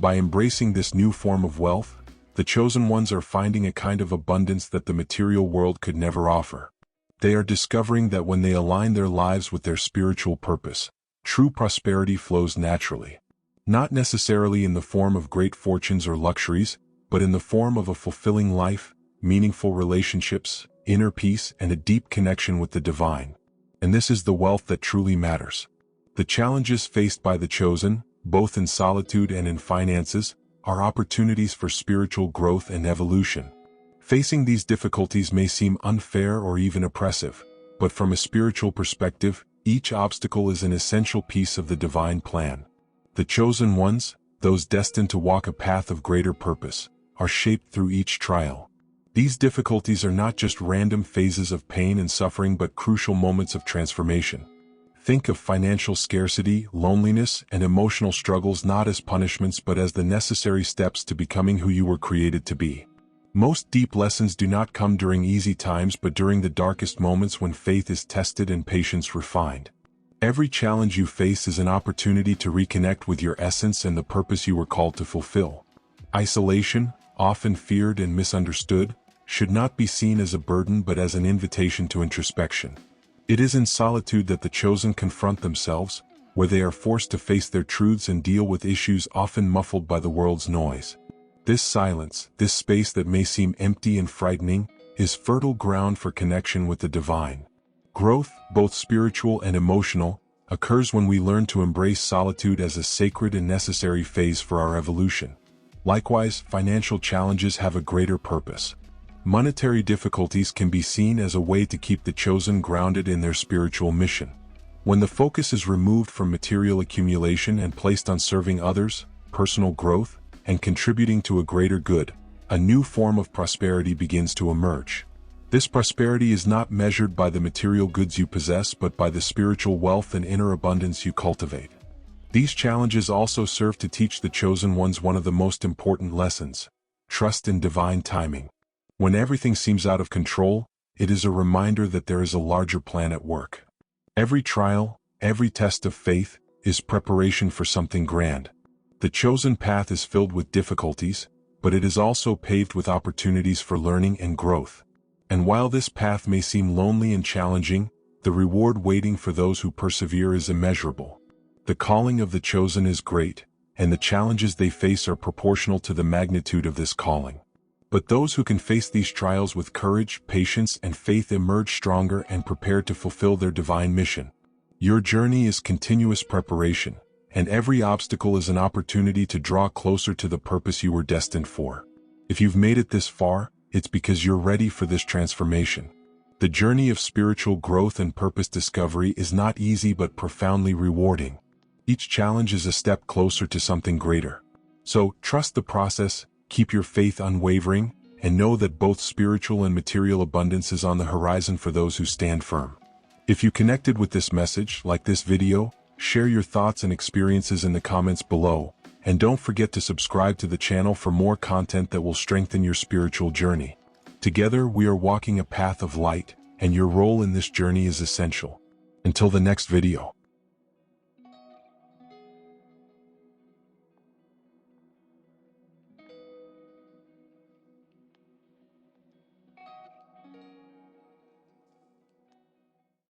By embracing this new form of wealth, the chosen ones are finding a kind of abundance that the material world could never offer. They are discovering that when they align their lives with their spiritual purpose, true prosperity flows naturally. Not necessarily in the form of great fortunes or luxuries, but in the form of a fulfilling life, meaningful relationships, inner peace, and a deep connection with the divine. And this is the wealth that truly matters. The challenges faced by the chosen, both in solitude and in finances, are opportunities for spiritual growth and evolution. Facing these difficulties may seem unfair or even oppressive, but from a spiritual perspective, each obstacle is an essential piece of the divine plan. The chosen ones, those destined to walk a path of greater purpose, are shaped through each trial. These difficulties are not just random phases of pain and suffering but crucial moments of transformation. Think of financial scarcity, loneliness, and emotional struggles not as punishments but as the necessary steps to becoming who you were created to be. Most deep lessons do not come during easy times but during the darkest moments when faith is tested and patience refined. Every challenge you face is an opportunity to reconnect with your essence and the purpose you were called to fulfill. Isolation, often feared and misunderstood, should not be seen as a burden but as an invitation to introspection. It is in solitude that the chosen confront themselves, where they are forced to face their truths and deal with issues often muffled by the world's noise. This silence, this space that may seem empty and frightening, is fertile ground for connection with the divine. Growth, both spiritual and emotional, occurs when we learn to embrace solitude as a sacred and necessary phase for our evolution. Likewise, financial challenges have a greater purpose. Monetary difficulties can be seen as a way to keep the chosen grounded in their spiritual mission. When the focus is removed from material accumulation and placed on serving others, personal growth, and contributing to a greater good, a new form of prosperity begins to emerge. This prosperity is not measured by the material goods you possess but by the spiritual wealth and inner abundance you cultivate. These challenges also serve to teach the chosen ones one of the most important lessons: trust in divine timing. When everything seems out of control, it is a reminder that there is a larger plan at work. Every trial, every test of faith, is preparation for something grand. The chosen path is filled with difficulties, but it is also paved with opportunities for learning and growth. And while this path may seem lonely and challenging, the reward waiting for those who persevere is immeasurable. The calling of the chosen is great, and the challenges they face are proportional to the magnitude of this calling. But those who can face these trials with courage, patience, and faith emerge stronger and prepared to fulfill their divine mission. Your journey is continuous preparation, and every obstacle is an opportunity to draw closer to the purpose you were destined for. If you've made it this far, it's because you're ready for this transformation. The journey of spiritual growth and purpose discovery is not easy but profoundly rewarding. Each challenge is a step closer to something greater. So, trust the process, keep your faith unwavering, and know that both spiritual and material abundance is on the horizon for those who stand firm. If you connected with this message, like this video, share your thoughts and experiences in the comments below, and don't forget to subscribe to the channel for more content that will strengthen your spiritual journey. Together, we are walking a path of light, and your role in this journey is essential. Until the next video.